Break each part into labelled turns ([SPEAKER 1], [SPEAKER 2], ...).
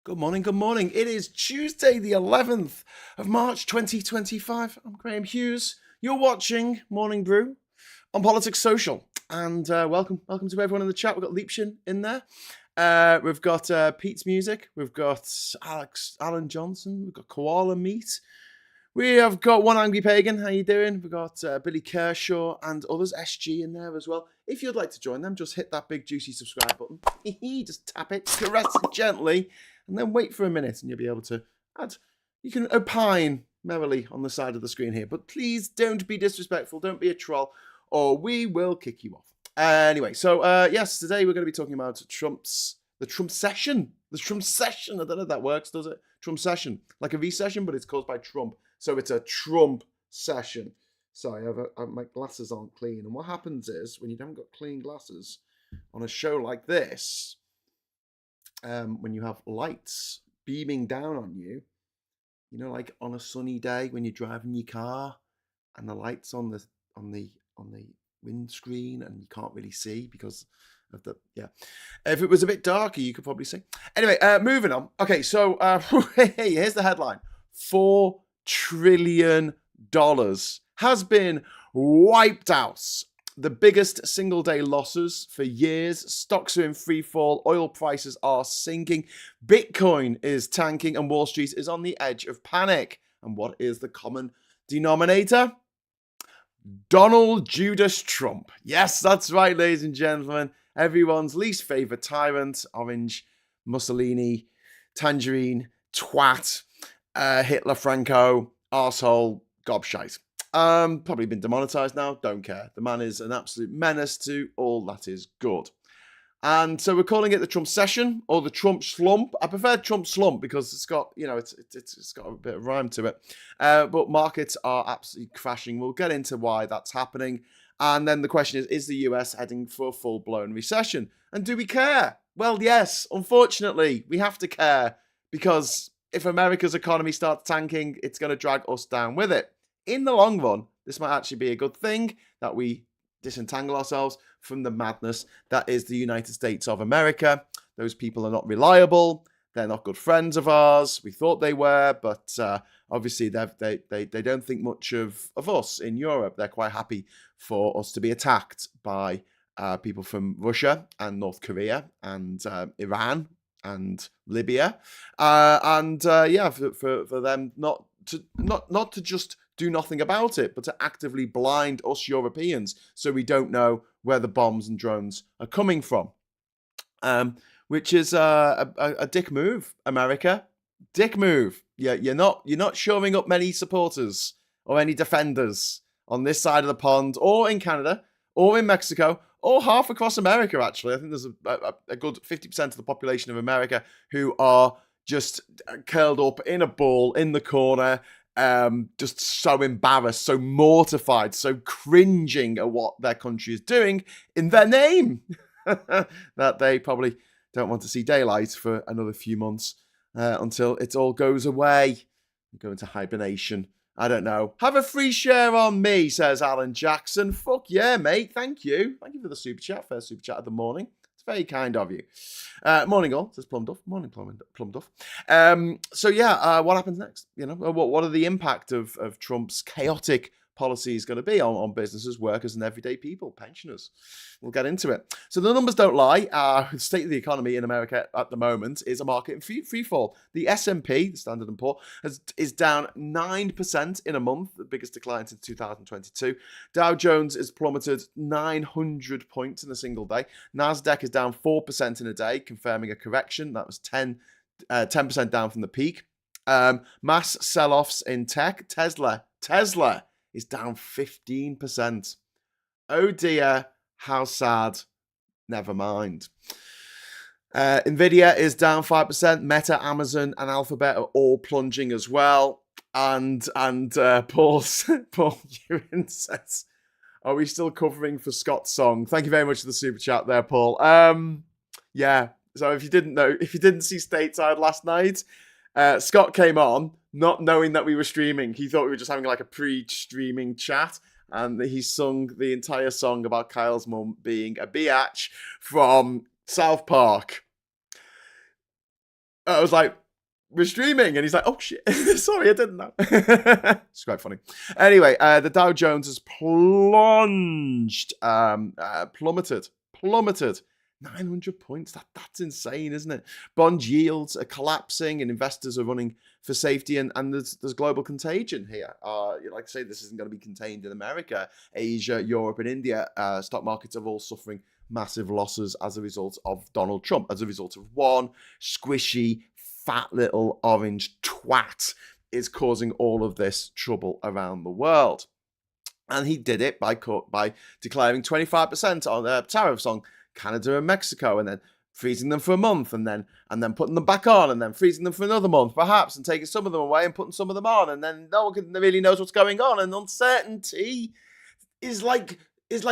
[SPEAKER 1] Good morning, good morning. It is Tuesday, the 11th of March, 2025. I'm Graham Hughes. You're watching Morning Brew on Politics Social. And welcome to everyone in the chat. We've got Liebchen in there. We've got Pete's Music. We've got Alan Johnson. We've got Koala Meat. We have got One Angry Pagan. How you doing? We've got Billy Kershaw and others, SG in there as well. If you'd like to join them, just hit that big juicy subscribe button. Just tap it, caress it gently, and then wait for a minute and you'll be able to add. You can opine merrily on the side of the screen here, but please don't be disrespectful. Don't be a troll or we will kick you off. Anyway, so yes, today we're going to be talking about the Trump session. The Trump session. I don't know if that works, does it? Trump session. Like a recession, but it's caused by Trump. So it's a Trump session. Sorry, my glasses aren't clean. And what happens is, when you haven't got clean glasses on a show like this, when you have lights beaming down on you, you know, like on a sunny day when you're driving your car and the lights on the windscreen and you can't really see because of the, yeah. If it was a bit darker, you could probably see. Anyway, moving on. Okay, so hey, here's the headline. $4 trillion has been wiped out. The biggest single day losses for years. Stocks are in free fall. Oil prices are sinking. Bitcoin is tanking and Wall Street is on the edge of panic. And what is the common denominator? Donald Judas Trump. Yes, that's right, ladies and gentlemen. Everyone's least favorite tyrant, orange, Mussolini, tangerine, twat, Hitler, Franco, arsehole, gobshite. Probably been demonetized now, don't care. The man is an absolute menace to all that is good. And so we're calling it the Trump session or the Trump slump. I prefer Trump slump because it's got, you know, it's got a bit of rhyme to it. But markets are absolutely crashing. We'll get into why that's happening. And then the question is the US heading for a full-blown recession? And do we care? Well, yes, unfortunately, we have to care because if America's economy starts tanking, it's going to drag us down with it. In the long run, this might actually be a good thing that we disentangle ourselves from the madness that is the United States of America. Those people are not reliable. They're not good friends of ours. We thought they were, but obviously they don't think much of us in Europe. They're quite happy for us to be attacked by people from Russia and North Korea and Iran and Libya, for them not to just do nothing about it, but to actively blind us Europeans so we don't know where the bombs and drones are coming from, which is a dick move, America. Dick move. Yeah, you're not showing up many supporters or any defenders on this side of the pond, or in Canada, or in Mexico, or half across America, actually. I think there's a good 50% of the population of America who are just curled up in a ball in the corner, just so embarrassed, so mortified, so cringing at what their country is doing in their name that they probably don't want to see daylight for another few months until it all goes away. Go into hibernation. I don't know. Have a free share on me, says Alan Jackson. Fuck yeah, mate. Thank you. Thank you for the super chat. First super chat of the morning. It's very kind of you. Morning all, says Plum Duff. Morning, Plum Duff. What happens next? You know, what are the impact of Trump's chaotic policies going to be on businesses, workers, and everyday people, pensioners? We'll get into it. So the numbers don't lie. The state of the economy in America at the moment is a market in free fall. The S&P, the Standard & Poor, is down 9% in a month, the biggest decline since 2022. Dow Jones is plummeted 900 points in a single day. Nasdaq is down 4% in a day, confirming a correction. That was 10% down from the peak. Mass sell-offs in tech. Tesla is down 15%. Oh dear, how sad. Never mind. Nvidia is down 5%. Meta, Amazon, and Alphabet are all plunging as well. And Paul Ewan says, "Are we still covering for Scott's song?" Thank you very much for the super chat there, Paul. Yeah. So if you didn't see Stateside last night, Scott came on not knowing that we were streaming. He thought we were just having like a pre-streaming chat, and he sung the entire song about Kyle's mum being a biatch from South Park. I was like, we're streaming. And he's like, oh shit, sorry, I didn't know. It's quite funny. Anyway, the Dow Jones has plummeted 900 points. That's insane, isn't it? Bond yields are collapsing and investors are running for safety, and there's global contagion here. Like I say, this isn't going to be contained in America. Asia, Europe, and India, stock markets are all suffering massive losses as a result of Donald Trump, as a result of one squishy, fat little orange twat is causing all of this trouble around the world. And he did it by declaring 25% on tariffs on Canada and Mexico, and then freezing them for a month, and then putting them back on, and then freezing them for another month, perhaps, and taking some of them away and putting some of them on, and then no one really knows what's going on. And uncertainty is like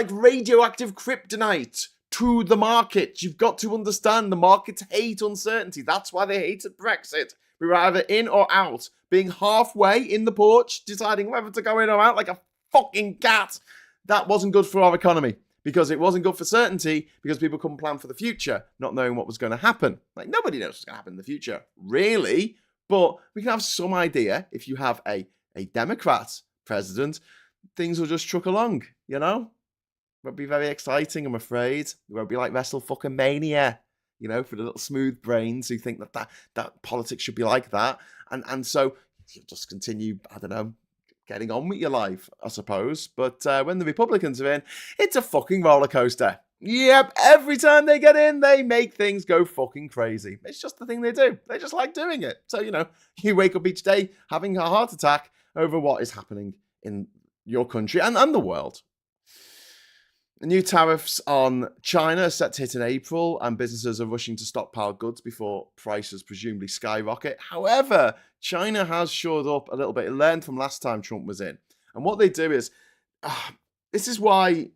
[SPEAKER 1] radioactive kryptonite to the market. You've got to understand the markets hate uncertainty. That's why they hated Brexit. We were either in or out, being halfway in the porch, deciding whether to go in or out like a fucking cat. That wasn't good for our economy, because it wasn't good for certainty, because people couldn't plan for the future, not knowing what was going to happen. Like, nobody knows what's going to happen in the future, really. But we can have some idea. If you have a Democrat president, things will just truck along, you know? It won't be very exciting, I'm afraid. It won't be like WrestleFucking-mania, you know, for the little smooth brains who think that politics should be like that. And so you'll just continue, I don't know, getting on with your life, I suppose. But when the Republicans are in, it's a fucking roller coaster. Yep, every time they get in, they make things go fucking crazy. It's just the thing they do. They just like doing it. So, you know, you wake up each day having a heart attack over what is happening in your country and the world. The new tariffs on China are set to hit in April, and businesses are rushing to stockpile goods before prices presumably skyrocket. However, China has shored up a little bit. It learned from last time Trump was in. And what they do is, this is why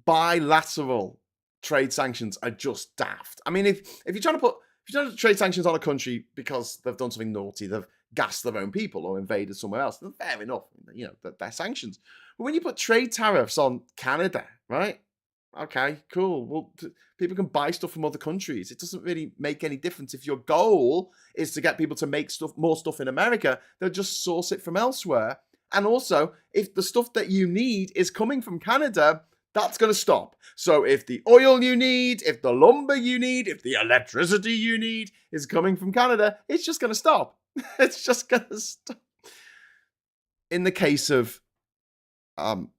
[SPEAKER 1] bilateral trade sanctions are just daft. I mean, if you're trying to trade sanctions on a country because they've done something naughty, they've gassed their own people or invaded somewhere else, then fair enough, you know, they're sanctions. But when you put trade tariffs on Canada, right? Okay, cool. Well, people can buy stuff from other countries. It doesn't really make any difference. If your goal is to get people to make more stuff in America, they'll just source it from elsewhere. And also, if the stuff that you need is coming from Canada, that's going to stop. So if the oil you need, if the lumber you need, if the electricity you need is coming from Canada, it's just going to stop. It's just going to stop. In the case of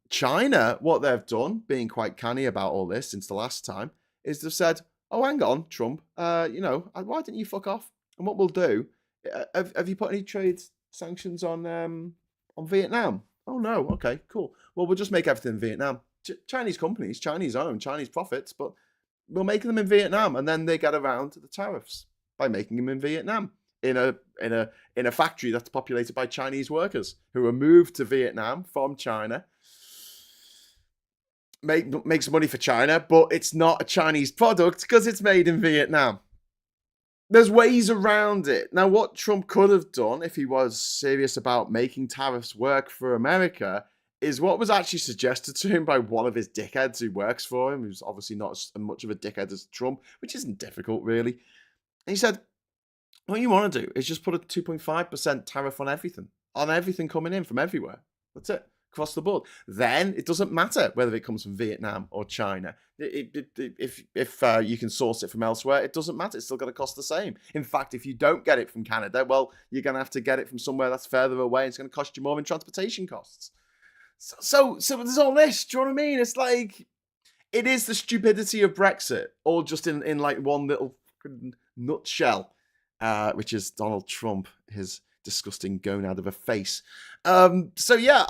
[SPEAKER 1] China, what they've done, being quite canny about all this since the last time, is they've said, oh, hang on, Trump, you know, why didn't you fuck off? And what we'll do, have you put any trade sanctions on Vietnam? Oh, no, okay, cool. Well, we'll just make everything in Vietnam. Chinese companies, Chinese owned, Chinese profits, but we'll make them in Vietnam, and then they get around the tariffs by making them in Vietnam. In a factory that's populated by Chinese workers who are moved to Vietnam from China, makes money for China, but it's not a Chinese product because it's made in Vietnam. There's ways around it. Now, what Trump could have done if he was serious about making tariffs work for America is what was actually suggested to him by one of his dickheads who works for him, who's obviously not as much of a dickhead as Trump, which isn't difficult, really. And he said, what you want to do is just put a 2.5% tariff on everything coming in from everywhere. That's it, across the board. Then it doesn't matter whether it comes from Vietnam or China. If you can source it from elsewhere, it doesn't matter. It's still going to cost the same. In fact, if you don't get it from Canada, well, you're going to have to get it from somewhere that's further away. And it's going to cost you more in transportation costs. So there's all this. Do you know what I mean? It's like, it is the stupidity of Brexit, all just in like one little nutshell. Which is Donald Trump, his disgusting gonad of a face. So yeah,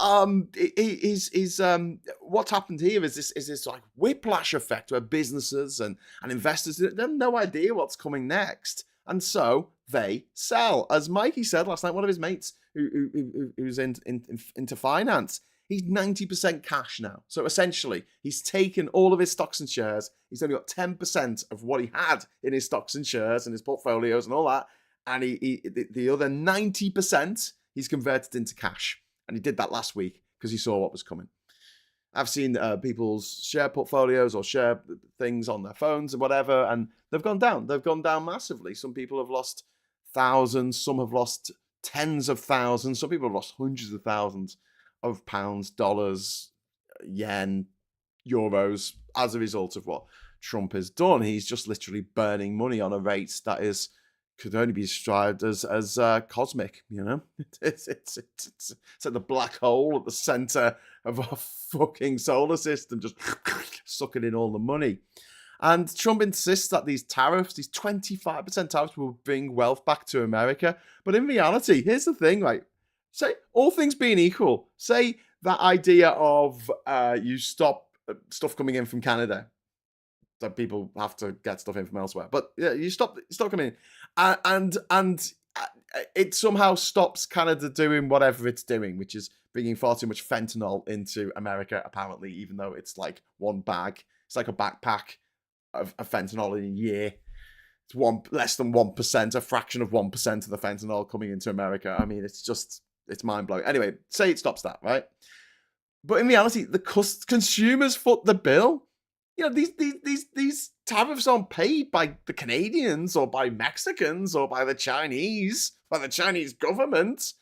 [SPEAKER 1] what's happened here is this like whiplash effect where businesses and investors, they have no idea what's coming next, and so they sell. As Mikey said last night, one of his mates who's into finance, he's 90% cash now. So essentially, he's taken all of his stocks and shares. He's only got 10% of what he had in his stocks and shares and his portfolios and all that. And the other 90%, he's converted into cash. And he did that last week because he saw what was coming. I've seen people's share portfolios or share things on their phones and whatever, and they've gone down. They've gone down massively. Some people have lost thousands. Some have lost tens of thousands. Some people have lost hundreds of thousands of pounds, dollars, yen, euros as a result of what Trump has done. He's just literally burning money on a rate that could only be described as cosmic. You know, it's like the black hole at the center of our fucking solar system, just sucking in all the money. And Trump insists that these tariffs, these 25% tariffs, will bring wealth back to America. But in reality, here's the thing, right? Say, all things being equal, say that idea of you stop stuff coming in from Canada, that people have to get stuff in from elsewhere. But yeah, you stop coming in, and it somehow stops Canada doing whatever it's doing, which is bringing far too much fentanyl into America, apparently, even though it's like one bag. It's like a backpack of fentanyl in a year. It's less than 1%, a fraction of 1% of the fentanyl coming into America. I mean, it's mind-blowing. Anyway, say it stops that, right? But in reality, the consumers foot the bill. You know, these tariffs aren't paid by the Canadians or by Mexicans or by the Chinese, by the Chinese government.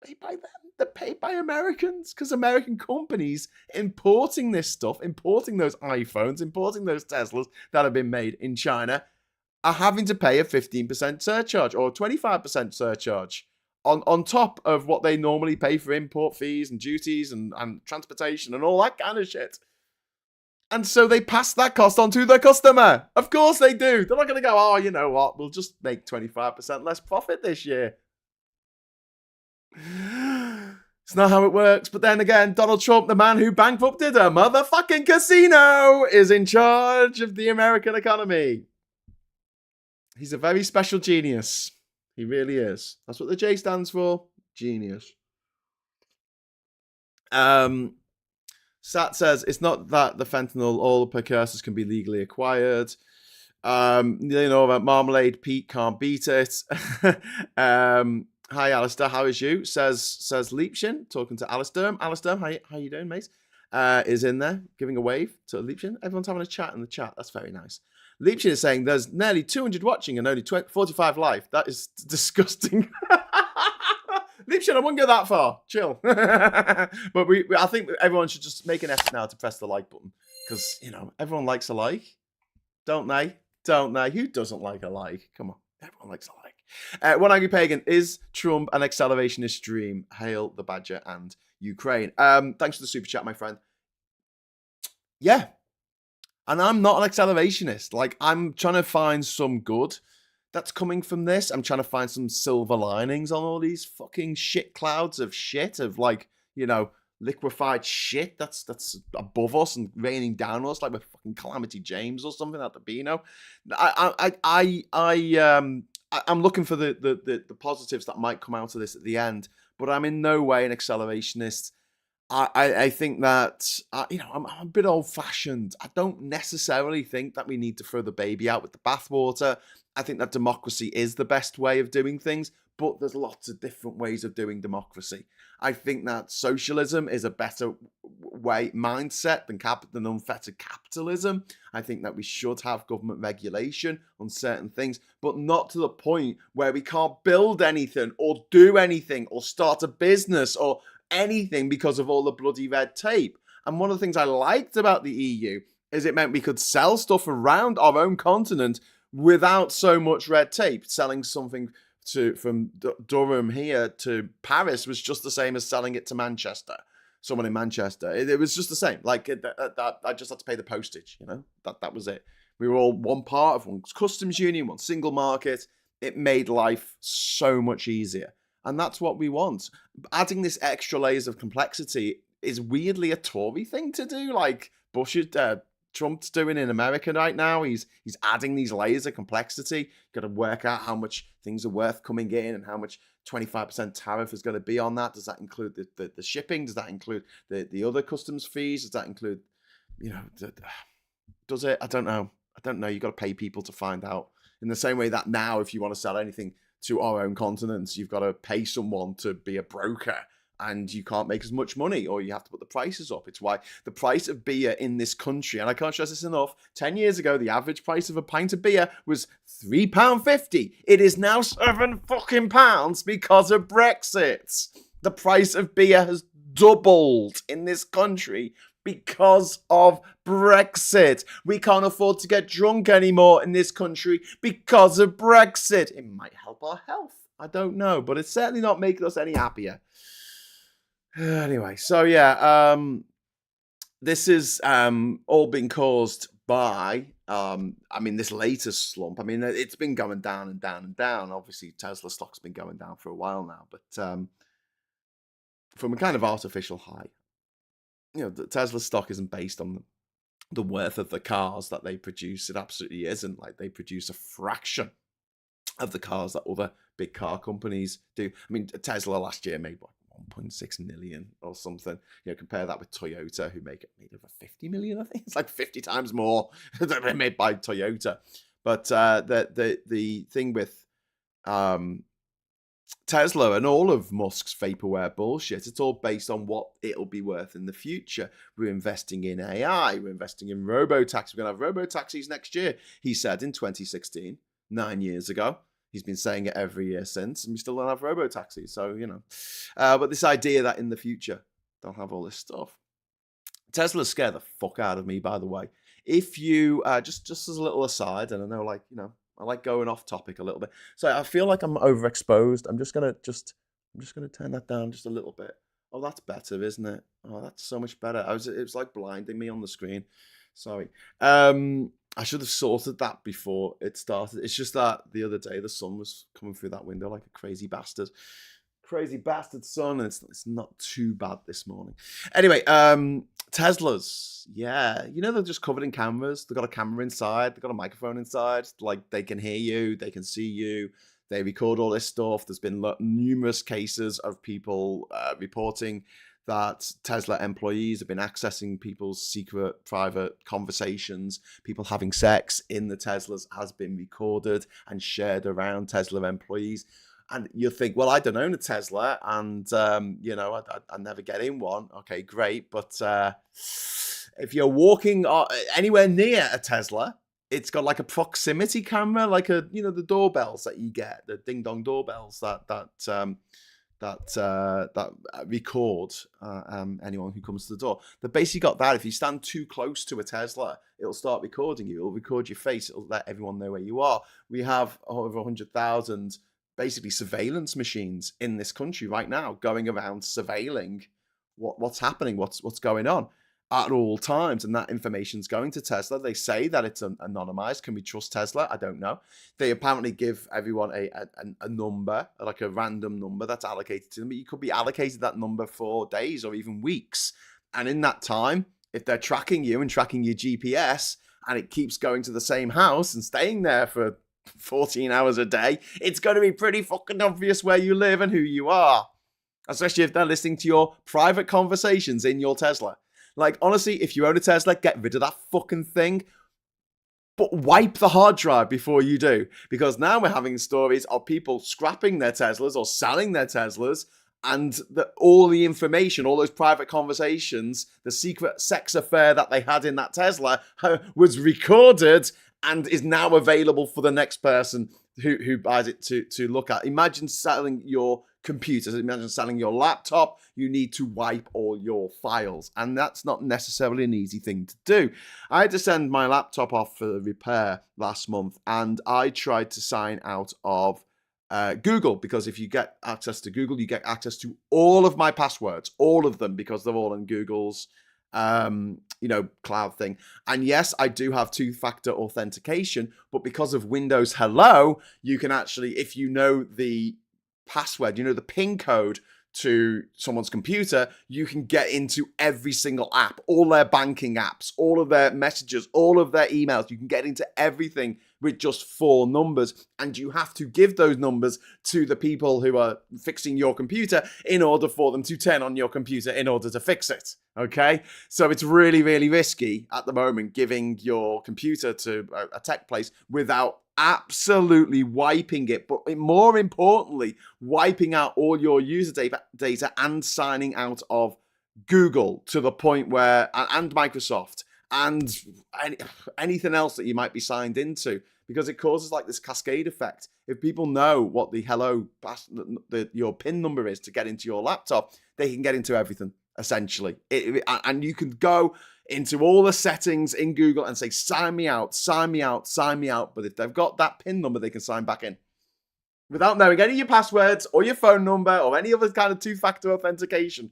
[SPEAKER 1] They're paid by them. They're paid by Americans, because American companies importing this stuff, importing those iPhones, importing those Teslas that have been made in China, are having to pay a 15% surcharge or a 25% surcharge on top of what they normally pay for import fees and duties and transportation and all that kind of shit. And so they pass that cost on to the customer. Of course they do. They're not going to go, oh, you know what, we'll just make 25% less profit this year. It's not how it works. But then again, Donald Trump, the man who bankrupted a motherfucking casino, is in charge of the American economy. He's a very special genius. He really is. That's what the J stands for. Genius. Sat says, it's not that the fentanyl, all the precursors can be legally acquired. You know about marmalade, Pete can't beat it. Hi, Alistair, how is you? Says Leapshin, talking to Alistair. Alistair, how you doing, mate? Is in there, giving a wave to Leapshin. Everyone's having a chat in the chat. That's very nice. Leapshin is saying there's nearly 200 watching and only 45 live. That is disgusting. Leapshin, I wouldn't go that far. Chill. But I think everyone should just make an effort now to press the like button, because, you know, everyone likes a like, don't they? Don't they? Who doesn't like a like? Come on, everyone likes a like. One Angry Pagan, is Trump an accelerationist dream? Hail the Badger and Ukraine. Thanks for the super chat, my friend. Yeah. And I'm not an accelerationist. Like, I'm trying to find some good that's coming from this. I'm trying to find some silver linings on all these fucking shit clouds of shit, of, like, you know, liquefied shit that's above us and raining down on us like we're fucking Calamity James or something at the Beano. I'm looking for the positives that might come out of this at the end, but I'm in no way an accelerationist. I think that, you know, I'm a bit old-fashioned. I don't necessarily think that we need to throw the baby out with the bathwater. I think that democracy is the best way of doing things, but there's lots of different ways of doing democracy. I think that socialism is a better mindset than unfettered capitalism. I think that we should have government regulation on certain things, but not to the point where we can't build anything or do anything or start a business or anything because of all the bloody red tape. And one of the things I liked about the EU is it meant we could sell stuff around our own continent without so much red tape. Selling something from Durham here to Paris was just the same as selling it to Manchester. Someone in Manchester. It was just the same. Like, I just had to pay the postage, you know? That was it. We were all one part of one customs union, one single market. It made life so much easier. And that's what we want. Adding this extra layers of complexity is weirdly a Tory thing to do. Like Trump's doing in America right now. He's adding these layers of complexity. Got to work out how much things are worth coming in and how much 25% tariff is going to be on that. Does that include the shipping? Does that include the other customs fees? Does that include, you know, does it? I don't know. You've got to pay people to find out. In the same way that now, if you want to sell anything to our own continents, you've got to pay someone to be a broker and you can't make as much money, or you have to put the prices up. It's why the price of beer in this country, and I can't stress this enough, 10 years ago, the average price of a pint of beer was £3.50. It is now £7 because of Brexit. The price of beer has doubled in this country because of Brexit. We can't afford to get drunk anymore in this country because of Brexit. It might help our health. I don't know, but it's certainly not making us any happier. Anyway, so yeah, this is all been caused by, this latest slump. I mean, it's been going down and down and down. Obviously, Tesla stock's been going down for a while now, but from a kind of artificial high. The Tesla stock isn't based on the worth of the cars that they produce. It absolutely isn't. Like, they produce a fraction of the cars that other big car companies do. I mean, Tesla last year made 1.6 million or something. Compare that with Toyota, who made over 50 million. I think it's like 50 times more that they made by Toyota. But the thing with Tesla and all of Musk's vaporware bullshit, it's all based on what it'll be worth in the future. We're investing in AI, we're investing in robo-taxis. We're going to have robo-taxis next year, he said in 2016, 9 years ago. He's been saying it every year since, and we still don't have robo-taxis. So, but this idea that in the future they'll have all this stuff. Tesla scared the fuck out of me, by the way. If you, just as a little aside, and I know, I like going off topic a little bit. So I feel like I'm overexposed. I'm just gonna turn that down just a little bit. Oh, that's better, isn't it? Oh, that's so much better. It was like blinding me on the screen. Sorry. I should have sorted that before it started. It's just that the other day the sun was coming through that window like a crazy bastard. Crazy bastard sun, and it's not too bad this morning. Anyway, Teslas, yeah, they're just covered in cameras. They've got a camera inside, they've got a microphone inside, like they can hear you, they can see you, they record all this stuff. There's been numerous cases of people reporting that Tesla employees have been accessing people's secret, private conversations. People having sex in the Teslas has been recorded and shared around Tesla employees. And you think, well, I don't own a Tesla, and I never get in one. Okay, great, but if you're walking anywhere near a Tesla, it's got like a proximity camera, like the doorbells that you get, the ding dong doorbells that record anyone who comes to the door. They basically got that. If you stand too close to a Tesla, it'll start recording you. It'll record your face. It'll let everyone know where you are. We have over 100,000 basically surveillance machines in this country right now, going around surveilling what's happening, what's going on at all times, and that information's going to Tesla. They say that it's anonymized. Can we trust Tesla? I don't know. They apparently give everyone a number, like a random number that's allocated to them, but you could be allocated that number for days or even weeks. And in that time, if they're tracking you and tracking your GPS, and it keeps going to the same house and staying there for 14 hours a day, it's going to be pretty fucking obvious where you live and who you are. Especially if they're listening to your private conversations in your Tesla. Like, honestly, if you own a Tesla, get rid of that fucking thing. But wipe the hard drive before you do. Because now we're having stories of people scrapping their Teslas or selling their Teslas, and all the information, all those private conversations, the secret sex affair that they had in that Tesla was recorded and is now available for the next person who buys it to look at. Imagine selling your computers, imagine selling your laptop. You need to wipe all your files, and that's not necessarily an easy thing to do. I had to send my laptop off for repair last month, and I tried to sign out of Google, because if you get access to Google, you get access to all of my passwords, all of them, because they're all in Google's cloud thing. And yes, I do have two-factor authentication, but because of Windows Hello, you can actually, if you know the password, the PIN code to someone's computer, you can get into every single app, all their banking apps, all of their messages, all of their emails. You can get into everything with just 4 numbers, and you have to give those numbers to the people who are fixing your computer in order for them to turn on your computer in order to fix it. Okay, so it's really, really risky at the moment giving your computer to a tech place without absolutely wiping it, but more importantly, wiping out all your user data and signing out of Google to the point where, and Microsoft, and anything else that you might be signed into, because it causes like this cascade effect. If people know what the your PIN number is to get into your laptop, they can get into everything, essentially. And you can go into all the settings in Google and say, sign me out, sign me out, sign me out. But if they've got that PIN number, they can sign back in without knowing any of your passwords or your phone number or any other kind of two-factor authentication.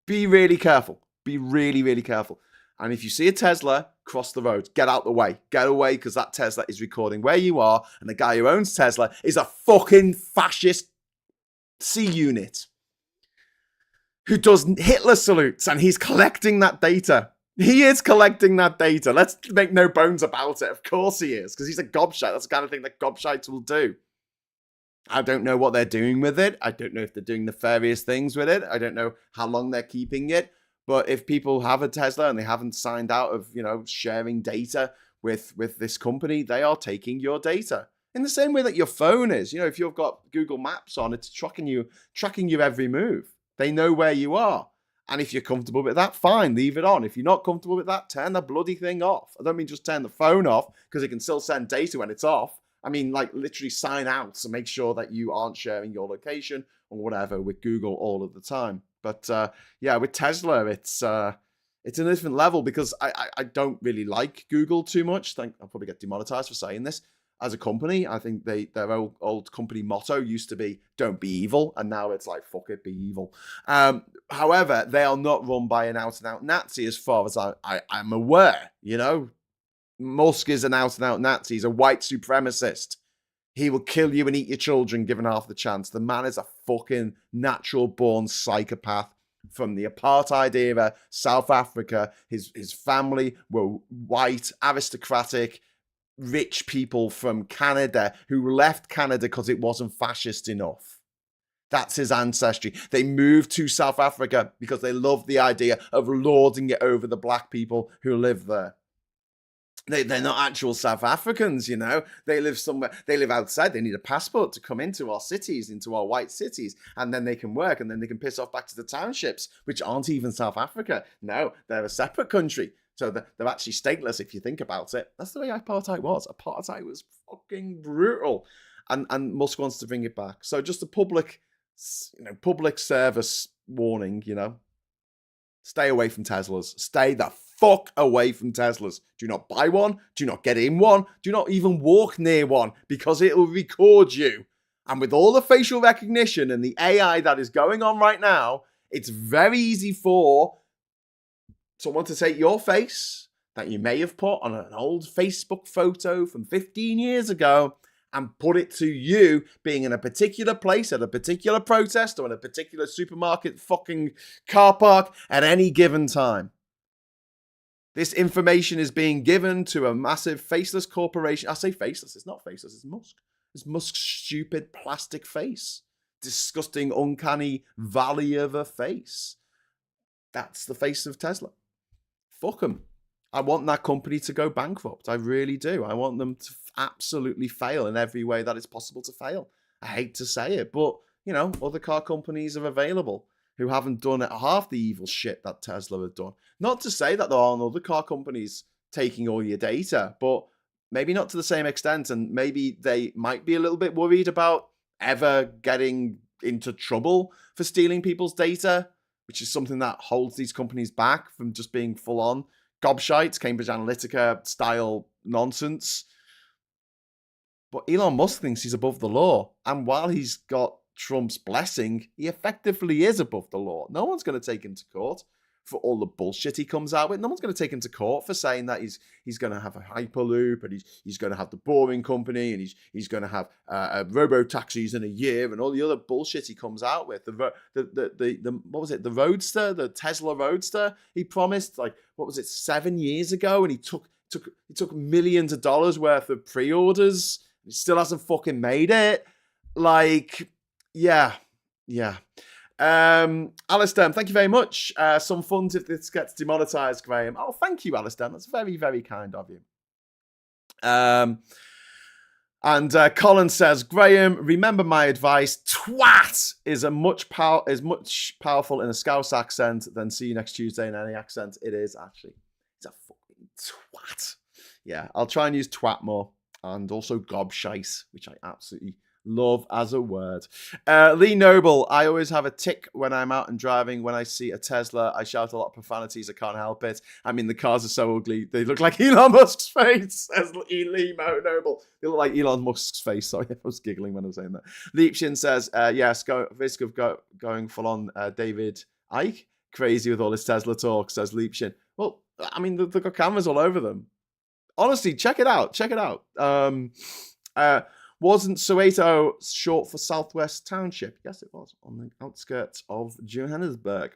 [SPEAKER 1] Be really careful. Be really, really careful. And if you see a Tesla, cross the road. Get out the way. Get away, because that Tesla is recording where you are, and the guy who owns Tesla is a fucking fascist C unit who does Hitler salutes, and he's collecting that data. He is collecting that data. Let's make no bones about it. Of course he is, because he's a gobshite. That's the kind of thing that gobshites will do. I don't know what they're doing with it. I don't know if they're doing nefarious things with it. I don't know how long they're keeping it. But if people have a Tesla and they haven't signed out of, sharing data with this company, they are taking your data. In the same way that your phone is. If you've got Google Maps on, it's tracking your every move. They know where you are. And if you're comfortable with that, fine, leave it on. If you're not comfortable with that, turn the bloody thing off. I don't mean just turn the phone off, because it can still send data when it's off. I mean, like, literally sign out to make sure that you aren't sharing your location or whatever with Google all of the time. But yeah, with Tesla, it's a different level, because I don't really like Google too much. I'll probably get demonetized for saying this. As a company, I think their old company motto used to be "Don't be evil," and now it's like "Fuck it, be evil." However, they are not run by an out-and-out Nazi, as far as I'm aware. Musk is an out-and-out Nazi. He's a white supremacist. He will kill you and eat your children given half the chance. The man is a fucking natural-born psychopath from the apartheid era, South Africa. His family were white, aristocratic, rich people from Canada who left Canada because it wasn't fascist enough. That's his ancestry. They moved to South Africa because they loved the idea of lording it over the black people who live there. They're not actual South Africans, They live somewhere. They live outside. They need a passport to come into our cities, into our white cities, and then they can work, and then they can piss off back to the townships, which aren't even South Africa. No, they're a separate country. So they're actually stateless if you think about it. That's the way apartheid was. Apartheid was fucking brutal, and Musk wants to bring it back. So just a public service warning. Stay away from Teslas. Stay the fuck away from Teslas. Do not buy one. Do not get in one. Do not even walk near one, because it will record you. And with all the facial recognition and the AI that is going on right now, it's very easy for someone to take your face that you may have put on an old Facebook photo from 15 years ago and put it to you being in a particular place at a particular protest or in a particular supermarket fucking car park at any given time. This information is being given to a massive faceless corporation. I say faceless, it's not faceless, it's Musk. It's Musk's stupid plastic face. Disgusting, uncanny valley of a face. That's the face of Tesla. Fuck them. I want that company to go bankrupt. I really do. I want them to absolutely fail in every way that it's possible to fail. I hate to say it, but, other car companies are available who haven't done half the evil shit that Tesla have done. Not to say that there aren't other car companies taking all your data, but maybe not to the same extent, and maybe they might be a little bit worried about ever getting into trouble for stealing people's data, which is something that holds these companies back from just being full-on gobshites, Cambridge Analytica style nonsense. But Elon Musk thinks he's above the law, and while he's got Trump's blessing, he effectively is above the law. No one's going to take him to court for all the bullshit he comes out with. No one's going to take him to court for saying that he's going to have a hyperloop, and he's going to have the Boring Company, and he's going to have robo taxis in a year, and all the other bullshit he comes out with. The what was it? The Roadster, the Tesla Roadster. He promised 7 years ago, and he took millions of dollars worth of pre-orders. He still hasn't fucking made it. Yeah. Alistair, thank you very much. Some fun if this gets demonetized, Graham. Oh, thank you, Alistair. That's very, very kind of you. And Colin says, Graham, remember my advice. Twat is much powerful in a Scouse accent than see you next Tuesday in any accent. It is actually. It's a fucking twat. Yeah, I'll try and use twat more. And also gobshite, which I absolutely love as a word. Lee Noble, I always have a tick when I'm out and driving. When I see a Tesla, I shout a lot of profanities. I can't help it. I mean, the cars are so ugly. They look like Elon Musk's face, says Lee Noble. They look like Elon Musk's face. Sorry, I was giggling when I was saying that. Leapshin says, yes, risk of going full on David Icke. Crazy with all his Tesla talk, says Leapshin. Well, I mean, they've got cameras all over them. Honestly, check it out. Check it out. Wasn't Soweto short for Southwest Township? Yes, it was, on the outskirts of Johannesburg.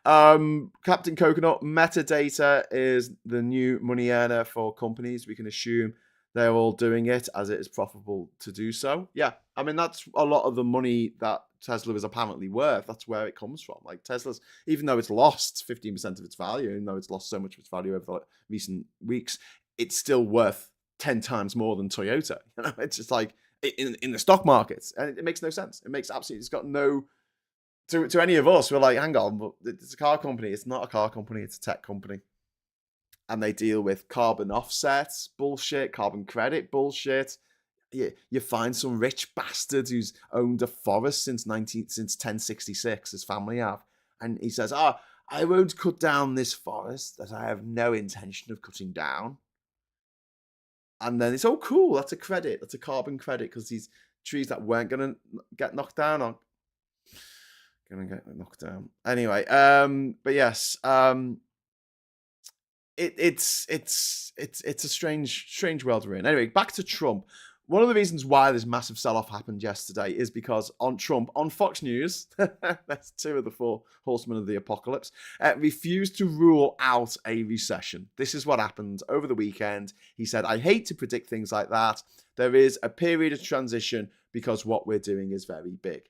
[SPEAKER 1] Captain Coconut, metadata is the new money earner for companies. We can assume they're all doing it as it is profitable to do so. Yeah, I mean, that's a lot of the money that Tesla is apparently worth. That's where it comes from. Like Tesla's, even though it's lost 15% of its value, even though it's lost so much of its value over the recent weeks, it's still worth 10 times more than Toyota. You know, it's just like in the stock markets, and it makes no sense. It makes absolutely, it's got no, to any of us, we're like, hang on, but it's a car company. It's not a car company, it's a tech company. And they deal with carbon offsets, bullshit, carbon credit, bullshit. You find some rich bastard who's owned a forest since 1066, his family have. And he says, I won't cut down this forest that I have no intention of cutting down. And then it's, oh, cool, that's a credit. That's a carbon credit because these trees that weren't going to get knocked down are going to get knocked down. Anyway, but yes, it's a strange world we're in. Anyway, back to Trump. One of the reasons why this massive sell-off happened yesterday is because on Fox News, that's two of the four horsemen of the apocalypse, refused to rule out a recession. This is what happened over the weekend. He said, I hate to predict things like that. There is a period of transition because what we're doing is very big.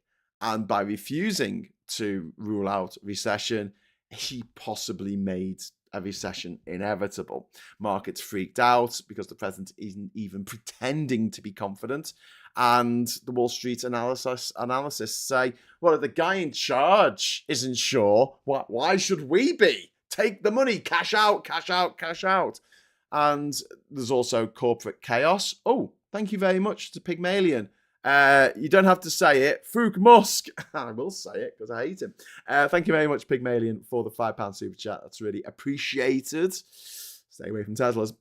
[SPEAKER 1] And by refusing to rule out recession, he possibly made a recession inevitable. Markets freaked out because the president isn't even pretending to be confident. And the Wall Street analysts say, well, if the guy in charge isn't sure, why should we be? Take the money, cash out, cash out, cash out. And there's also corporate chaos. Oh, thank you very much to Pygmalion. You don't have to say it. Fook Musk. I will say it because I hate him. Thank you very much, Pygmalion, for the £5 super chat. That's really appreciated. Stay away from Teslas.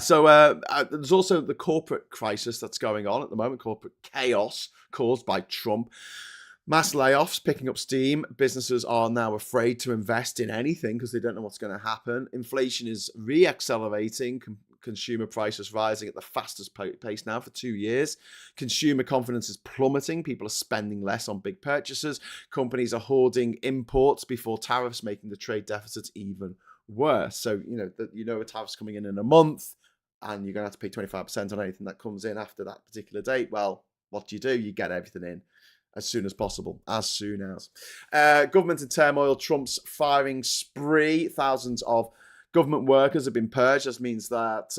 [SPEAKER 1] So there's also the corporate crisis that's going on at the moment, corporate chaos caused by Trump. Mass layoffs picking up steam. Businesses are now afraid to invest in anything because they don't know what's going to happen. Inflation is re-accelerating. Consumer prices rising at the fastest pace now for 2 years. Consumer confidence is plummeting. People are spending less on big purchases. Companies are hoarding imports before tariffs, making the trade deficits even worse. So, a tariff's coming in a month and you're going to have to pay 25% on anything that comes in after that particular date. Well, what do? You get everything in as soon as possible, as soon as. Government in turmoil, Trump's firing spree. Thousands of government workers have been purged. This means that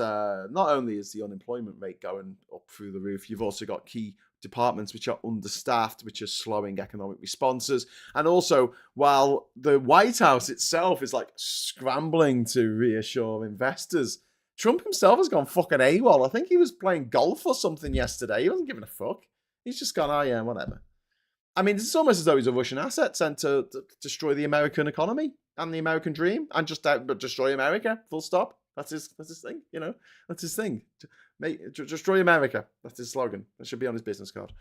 [SPEAKER 1] not only is the unemployment rate going up through the roof, you've also got key departments which are understaffed, which are slowing economic responses. And also, while the White House itself is like scrambling to reassure investors, Trump himself has gone fucking AWOL. I think he was playing golf or something yesterday. He wasn't giving a fuck. He's just gone, oh yeah, whatever. I mean, it's almost as though he's a Russian asset sent to destroy the American economy and the American dream and just destroy America, full stop. That's his thing, That's his thing. Destroy America. That's his slogan. That should be on his business card.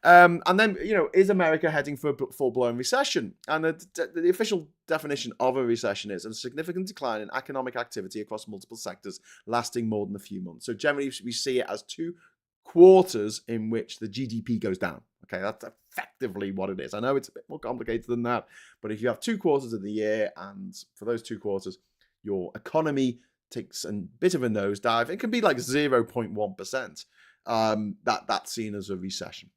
[SPEAKER 1] And then, is America heading for a full-blown recession? And the official definition of a recession is a significant decline in economic activity across multiple sectors lasting more than a few months. So generally, we see it as 2 quarters in which the GDP goes down. Okay, that's effectively what it is. I know it's a bit more complicated than that, but if you have 2 quarters of the year, and for those 2 quarters, your economy takes a bit of a nosedive, it can be like 0.1%. That's seen as a recession.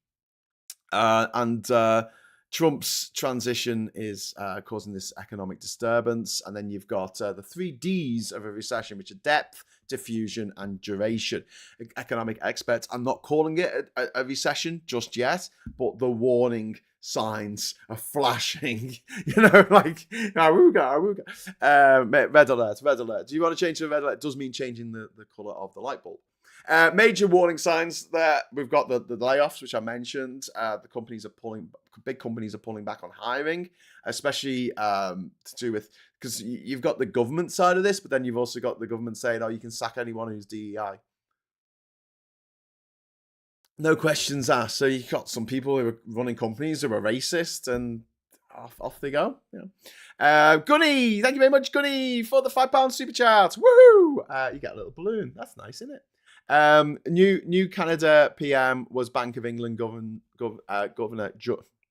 [SPEAKER 1] Trump's transition is causing this economic disturbance. And then you've got the 3 Ds of a recession, which are depth, diffusion, and duration. Economic experts are not calling it a recession just yet, but the warning signs are flashing. Like, awooga, awooga. Red alert, red alert. Do you want to change to a red alert? It does mean changing the colour of the light bulb. Major warning signs there. We've got the layoffs, which I mentioned. Big companies are pulling back on hiring, especially to do with, because you've got the government side of this, but then you've also got the government saying, oh, you can sack anyone who's DEI. No questions asked. So you've got some people who are running companies who are racist, and off they go. Gunny, thank you very much, Gunny, for the £5 super chat. Woohoo! You get a little balloon. That's nice, isn't it? New Canada PM was Bank of England governor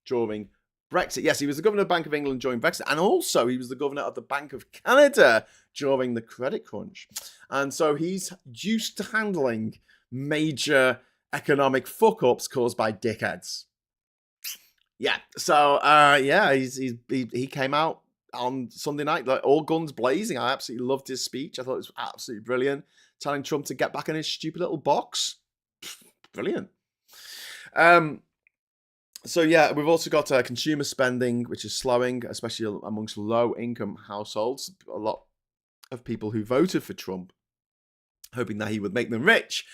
[SPEAKER 1] during Brexit. Yes, he was the governor of Bank of England during Brexit, and also he was the governor of the Bank of Canada during the credit crunch. And so he's used to handling major economic fuck-ups caused by dickheads. Yeah, so he came out on Sunday night, like all guns blazing. I absolutely loved his speech. I thought it was absolutely brilliant, telling Trump to get back in his stupid little box. Brilliant. So yeah, we've also got consumer spending, which is slowing, especially amongst low-income households. A lot of people who voted for Trump, hoping that he would make them rich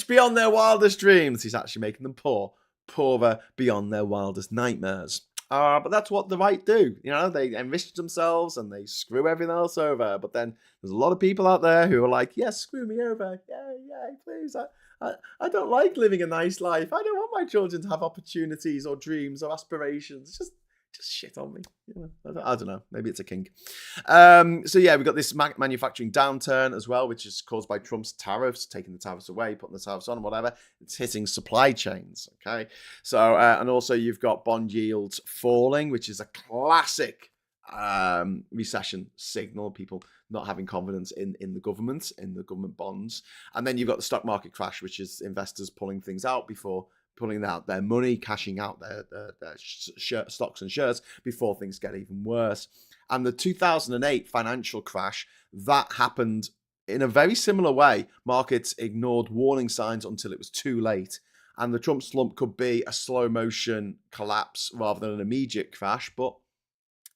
[SPEAKER 1] beyond their wildest dreams. He's actually making them poorer beyond their wildest nightmares. But that's what the right do. They enrich themselves and they screw everything else over. But then there's a lot of people out there who are like, yes, screw me over. Yeah, please. I don't like living a nice life. I don't want my children to have opportunities or dreams or aspirations. Just shit on me. I don't know. Maybe it's a kink. So yeah, we've got this manufacturing downturn as well, which is caused by Trump's tariffs, taking the tariffs away, putting the tariffs on, whatever. It's hitting supply chains. Okay. So, and also you've got bond yields falling, which is a classic recession signal. People not having confidence in the government bonds. And then you've got the stock market crash, which is investors pulling things out before pulling out their money, cashing out their stocks and shares before things get even worse. And the 2008 financial crash, that happened in a very similar way. Markets ignored warning signs until it was too late. And the Trump slump could be a slow motion collapse rather than an immediate crash. But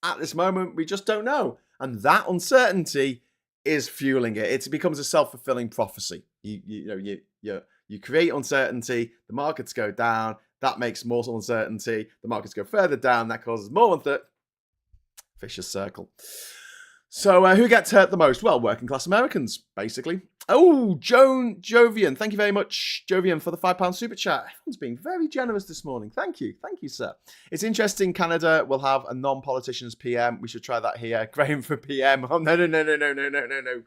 [SPEAKER 1] at this moment, we just don't know. And that uncertainty is fueling it. It becomes a self-fulfilling prophecy. You create uncertainty, the markets go down, that makes more uncertainty, the markets go further down, that causes more uncertainty. Vicious circle. So who gets hurt the most? Well, working class Americans, basically. Oh, Jovian. Thank you very much, Jovian, for the £5 super chat. Everyone's being very generous this morning. Thank you, sir. It's interesting. Canada will have a non-politician's PM. We should try that here. Graham for PM. Oh, no.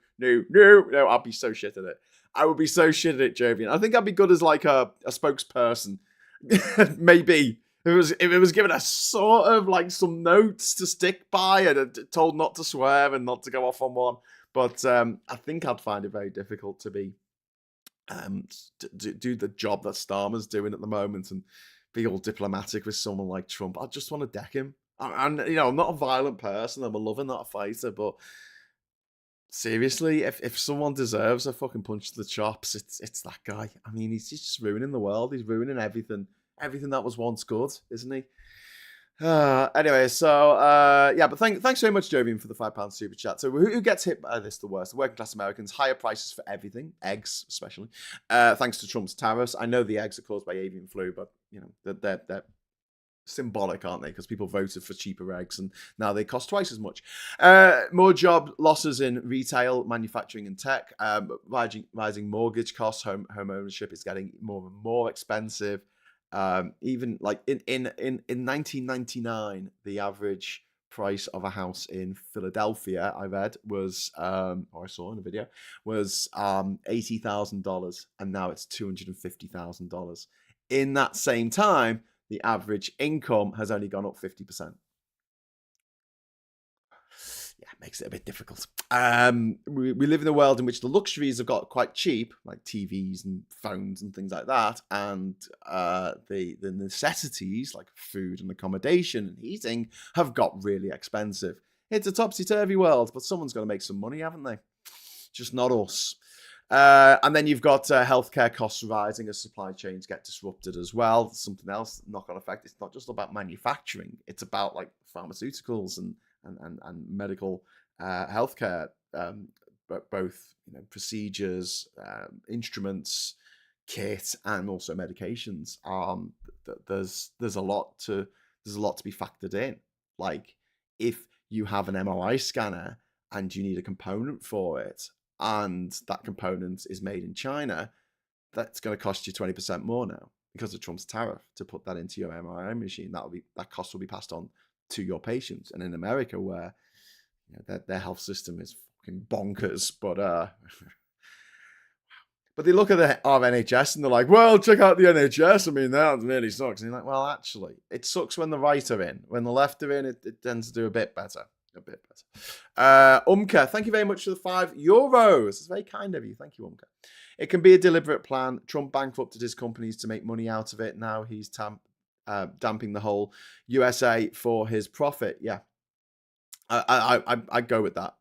[SPEAKER 1] I'll be so shit at it. I would be so shit at it, Jovian. I think I'd be good as like a spokesperson. Maybe. If it was given a sort of like some notes to stick by and told not to swear and not to go off on one. But I think I'd find it very difficult to be do the job that Starmer's doing at the moment and be all diplomatic with someone like Trump. I just want to deck him. And I'm not a violent person. I'm a lover, not a fighter. But seriously, if someone deserves a fucking punch to the chops, it's that guy. I mean, he's just ruining the world. He's ruining everything that was once good, isn't he? Anyway, so but thanks very much, Jovian, for the £5 super chat. So who gets hit by this the worst? The working class Americans, higher prices for everything, eggs especially, thanks to Trump's tariffs. I know the eggs are caused by avian flu, but they're symbolic, aren't they? Because people voted for cheaper eggs and now they cost twice as much. More job losses in retail, manufacturing and tech, rising mortgage costs, home ownership is getting more and more expensive. Even like in 1999, the average price of a house in Philadelphia, I read, was or I saw in a video, was $80,000, and now it's $250,000. In that same time, the average income has only gone up 50%. Yeah, makes it a bit difficult. We live in a world in which the luxuries have got quite cheap, like TVs and phones and things like that, and the necessities like food and accommodation and heating have got really expensive. It's a topsy-turvy world, but someone's got to make some money, haven't they? Just not us. And then you've got healthcare costs rising as supply chains get disrupted as well. Something else, knock-on effect. It's not just about manufacturing. It's about like pharmaceuticals and medical healthcare, both procedures, instruments, kit, and also medications. There's a lot to be factored in. Like if you have an MRI scanner and you need a component for it, and that component is made in China, that's going to cost you 20% more now because of Trump's tariff to put that into your MRI machine. That cost will be passed on to your patients. And in America, where their health system is fucking bonkers, but they look at our NHS and they're like, well, check out the NHS. I mean, that really sucks. And you're like, well, actually, it sucks when the right are in. When the left are in, it tends to do a bit better. Umka, thank you very much for the €5. It's very kind of you. Thank you, Umka. It can be a deliberate plan. Trump bankrupted his companies to make money out of it. Now he's damping the whole USA for his profit. Yeah, I go with that.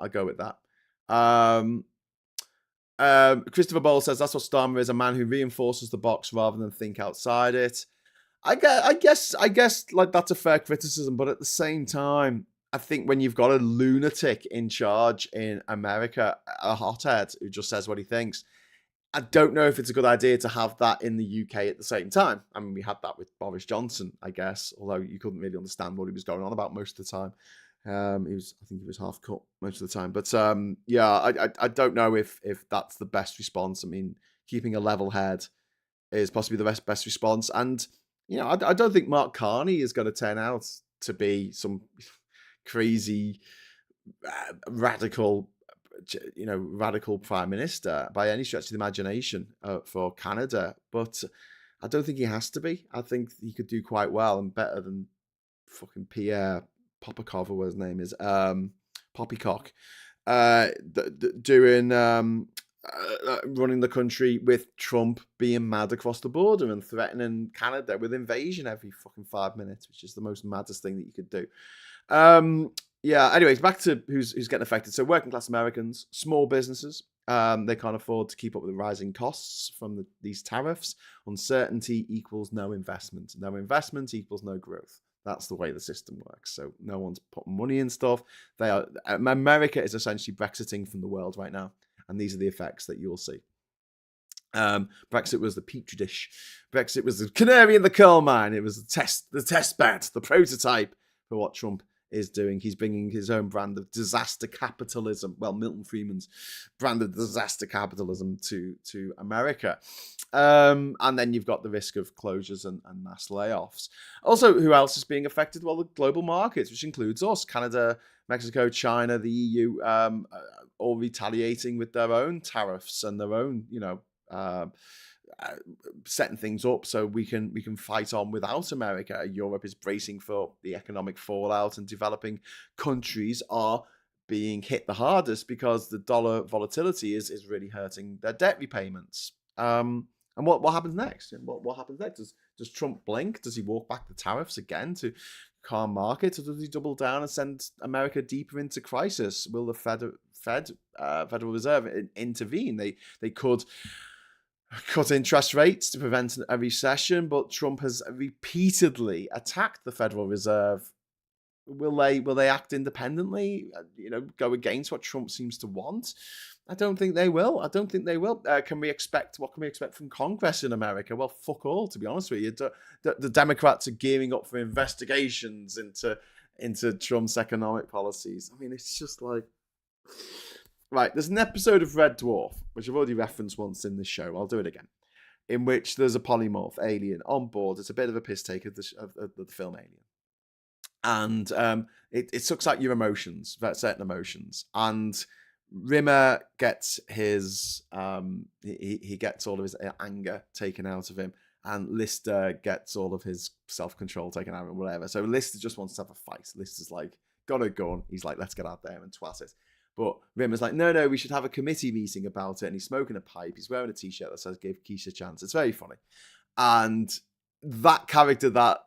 [SPEAKER 1] Christopher Bowl says that's what Starmer is, a man who reinforces the box rather than think outside it. I guess like that's a fair criticism, but at the same time, I think when you've got a lunatic in charge in America, a hothead who just says what he thinks, I don't know if it's a good idea to have that in the UK at the same time. I mean, we had that with Boris Johnson, I guess, although you couldn't really understand what he was going on about most of the time. I think he was half cut most of the time. But yeah, I don't know if that's the best response. I mean, keeping a level head is possibly the best response. And, I don't think Mark Carney is going to turn out to be some crazy radical prime minister by any stretch of the imagination for Canada, but I don't think he has to be. I think he could do quite well and better than fucking Pierre Popikov, or what his name is, Poppycock, doing running the country with Trump being mad across the border and threatening Canada with invasion every fucking 5 minutes, which is the most maddest thing that you could do. Yeah, anyways, back to who's getting affected. So working class Americans, small businesses, they can't afford to keep up with the rising costs from these tariffs. Uncertainty equals no investment. No investment equals no growth. That's the way the system works. So no one's putting money in stuff. America is essentially Brexiting from the world right now. And these are the effects that you'll see. Brexit was the petri dish. Brexit was the canary in the coal mine. It was the test bed, the prototype for what Trump is doing. He's bringing his own brand of disaster capitalism. Well, Milton Friedman's brand of disaster capitalism to America. And then you've got the risk of closures and mass layoffs. Also, who else is being affected? Well, the global markets, which includes us, Canada, Mexico, China, the EU, all retaliating with their own tariffs and their own, setting things up so we can fight on without America. Europe is bracing for the economic fallout, and developing countries are being hit the hardest because the dollar volatility is really hurting their debt repayments. And what happens next? What happens next? Does Trump blink? Does he walk back the tariffs again to calm markets, or does he double down and send America deeper into crisis? Will the Federal Reserve intervene? They could cut interest rates to prevent a recession, but Trump has repeatedly attacked the Federal Reserve. Will they act independently? Go against what Trump seems to want? I don't think they will. What can we expect from Congress in America? Well, fuck all, to be honest with you. The Democrats are gearing up for investigations into Trump's economic policies. I mean, it's just like... Right, there's an episode of Red Dwarf, which I've already referenced once in this show. I'll do it again. In which there's a polymorph alien on board. It's a bit of a piss take of the film Alien. And it sucks out your emotions, certain emotions. And Rimmer gets his he gets all of his anger taken out of him, and Lister gets all of his self-control taken out of him, whatever. So Lister just wants to have a fight. Lister's like, got a gun. He's like, let's get out there and twat it. But Rimmer's like, no, we should have a committee meeting about it. And he's smoking a pipe. He's wearing a t-shirt that says, give Keisha a chance. It's very funny. And that character that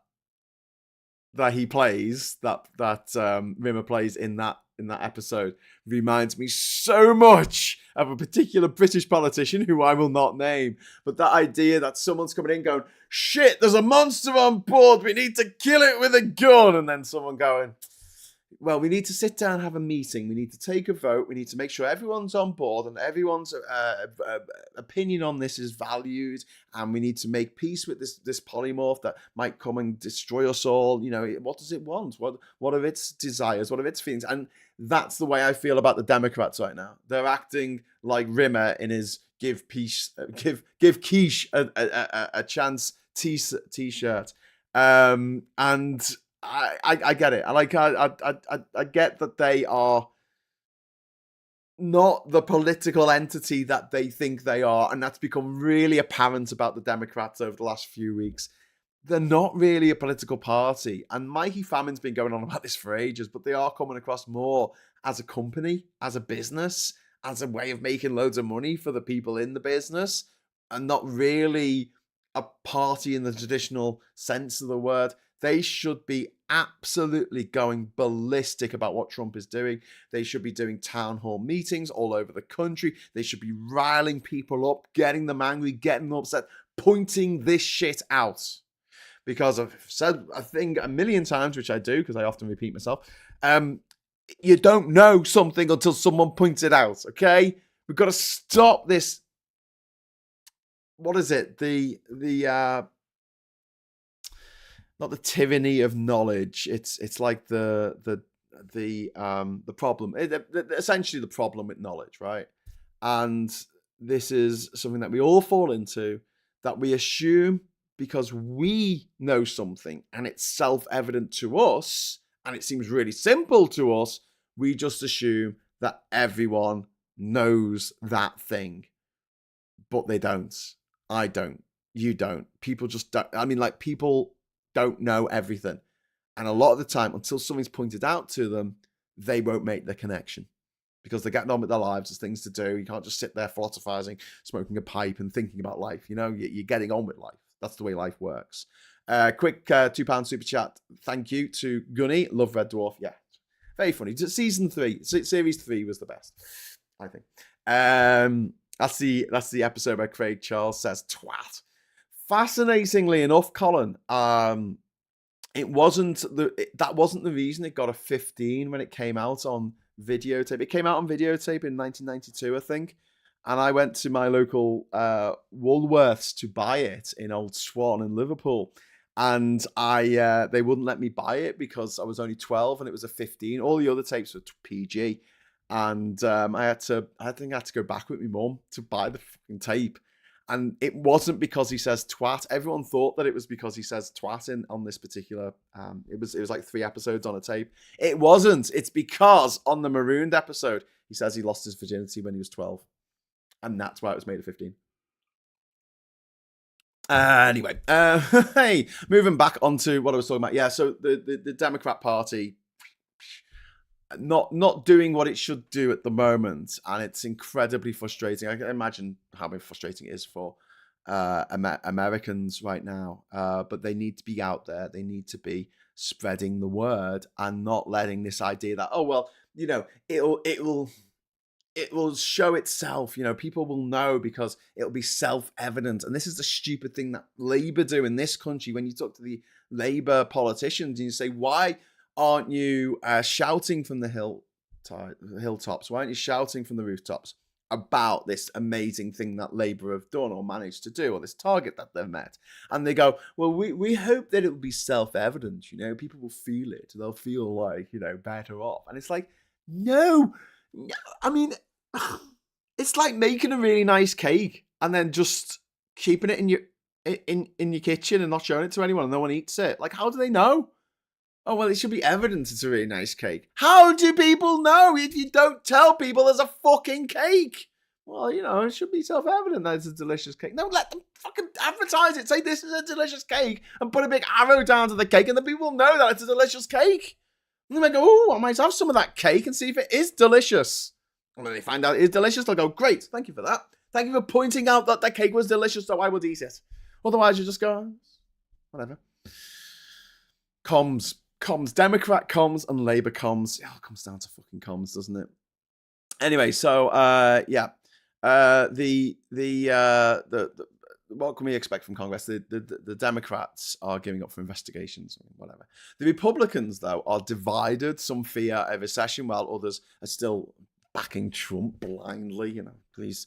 [SPEAKER 1] he plays, that Rimmer plays in that episode, reminds me so much of a particular British politician who I will not name. But that idea that someone's coming in going, shit, there's a monster on board, we need to kill it with a gun. And then someone going, well, we need to sit down and have a meeting. We need to take a vote. We need to make sure everyone's on board and everyone's opinion on this is valued. And we need to make peace with this polymorph that might come and destroy us all. You know, what does it want? What are its desires? What are its feelings? And that's the way I feel about the Democrats right now. They're acting like Rimmer in his give Quiche a chance t-shirt. And I get it. I get that they are not the political entity that they think they are, and that's become really apparent about the Democrats over the last few weeks. They're not really a political party, and Mikey Famin's been going on about this for ages, but they are coming across more as a company, as a business, as a way of making loads of money for the people in the business, and not really a party in the traditional sense of the word. They should be absolutely going ballistic about what Trump is doing. They should be doing town hall meetings all over the country. They should be riling people up, getting them angry, getting them upset, pointing this shit out. Because I've said a thing a million times, which I do because I often repeat myself. You don't know something until someone points it out, okay? We've got to stop this. What is it? Not the tyranny of knowledge. It's like the problem. Essentially, the problem with knowledge, right? And this is something that we all fall into, that we assume because we know something and it's self-evident to us and it seems really simple to us, we just assume that everyone knows that thing. But they don't. I don't. You don't. People just don't. I mean, like, people don't know everything. And a lot of the time, until something's pointed out to them, they won't make the connection because they're getting on with their lives. There's things to do. You can't just sit there philosophizing, smoking a pipe and thinking about life. You know, you're getting on with life. That's the way life works. Quick £2 super chat. Thank you to Gunny. Love Red Dwarf. Yeah, very funny. Season 3, series 3 was the best, I think. That's the episode where Craig Charles says twat. Fascinatingly enough, Colin, that wasn't the reason it got a 15 when it came out on videotape. It came out on videotape in 1992, I think. And I went to my local Woolworths to buy it in Old Swan in Liverpool. And they wouldn't let me buy it because I was only 12 and it was a 15. All the other tapes were PG. And I think I had to go back with my mum to buy the fucking tape. And it wasn't because he says twat. Everyone thought that it was because he says twat on this particular. It was like 3 episodes on a tape. It wasn't. It's because on the Marooned episode, he says he lost his virginity when he was 12. And that's why it was made a 15. Anyway, hey, moving back onto what I was talking about. Yeah, so the Democrat Party not doing what it should do at the moment, and it's incredibly frustrating. I can imagine how frustrating it is for Americans right now. But they need to be out there. They need to be spreading the word and not letting this idea that, oh well, you know, it will show itself, you know, people will know because it'll be self-evident. And this is the stupid thing that Labour do in this country. When you talk to the Labour politicians and you say, why aren't you shouting from the hilltops? Why aren't you shouting from the rooftops about this amazing thing that Labour have done or managed to do, or this target that they've met? And they go, well, we hope that it will be self-evident, you know, people will feel it. They'll feel like, you know, better off. And it's like, no, I mean, it's like making a really nice cake and then just keeping it in your kitchen and not showing it to anyone and no one eats it. Like, how do they know? Oh, well, it should be evident it's a really nice cake. How do people know if you don't tell people there's a fucking cake? Well, you know, it should be self-evident that it's a delicious cake. No, let them fucking advertise it. Say this is a delicious cake and put a big arrow down to the cake and then people know that it's a delicious cake. And they might go, oh, I might have some of that cake and see if it is delicious. And when they find out it is delicious, they'll go, great, thank you for that. Thank you for pointing out that the cake was delicious, so I would eat it. Otherwise, you just go, whatever. Comms, Democrat comms and Labour comms. It all comes down to fucking comms, doesn't it? Anyway, so yeah, what can we expect from Congress? The Democrats are giving up for investigations or whatever. The Republicans, though, are divided. Some fear a recession, while others are still backing Trump blindly. You know, please,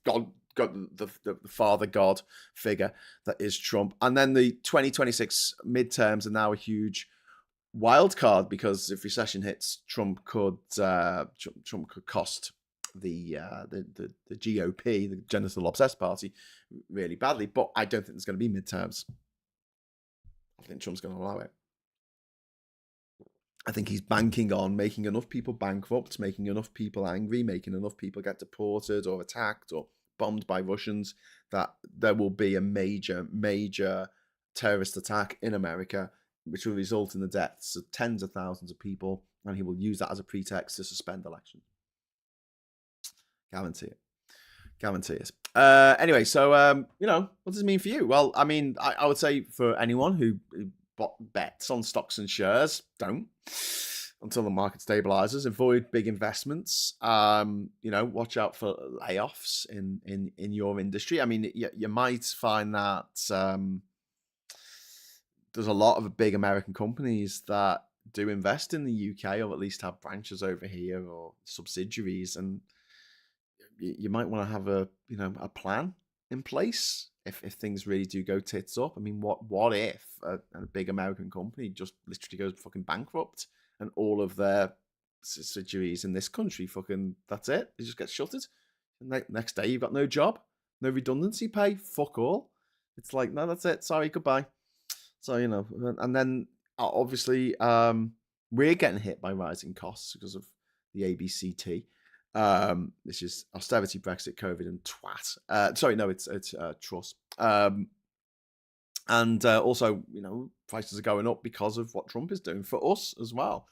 [SPEAKER 1] God, the father God figure that is Trump. And then the 2026 midterms are now a huge wild card, because if recession hits, Trump could cost the GOP, the genital obsessed party, really badly. But I don't think there's going to be midterms. I think Trump's going to allow it. I think he's banking on making enough people bankrupt, making enough people angry, making enough people get deported or attacked or bombed by Russians, that there will be a major terrorist attack in America, which will result in the deaths of tens of thousands of people, and he will use that as a pretext to suspend elections. Guarantee it. Anyway, so you know, what does it mean for you? Well, I mean, I would say for anyone who bets on stocks and shares, don't, until the market stabilizes. Avoid big investments. You know, watch out for layoffs in your industry. I mean, you might find that there's a lot of big American companies that do invest in the UK, or at least have branches over here or subsidiaries, and you might want to have a plan in place if things really do go tits up. I mean, what if a big American company just literally goes fucking bankrupt, and all of their subsidiaries in this country fucking, that's it, they just get shuttered, and next day you've got no job, no redundancy pay, fuck all. It's like, no, that's it, sorry, goodbye. So, you know, and then obviously we're getting hit by rising costs because of the ABCT. This is austerity, Brexit, COVID, and twat. Sorry, no, it's Truss. And also, you know, prices are going up because of what Trump is doing for us as well.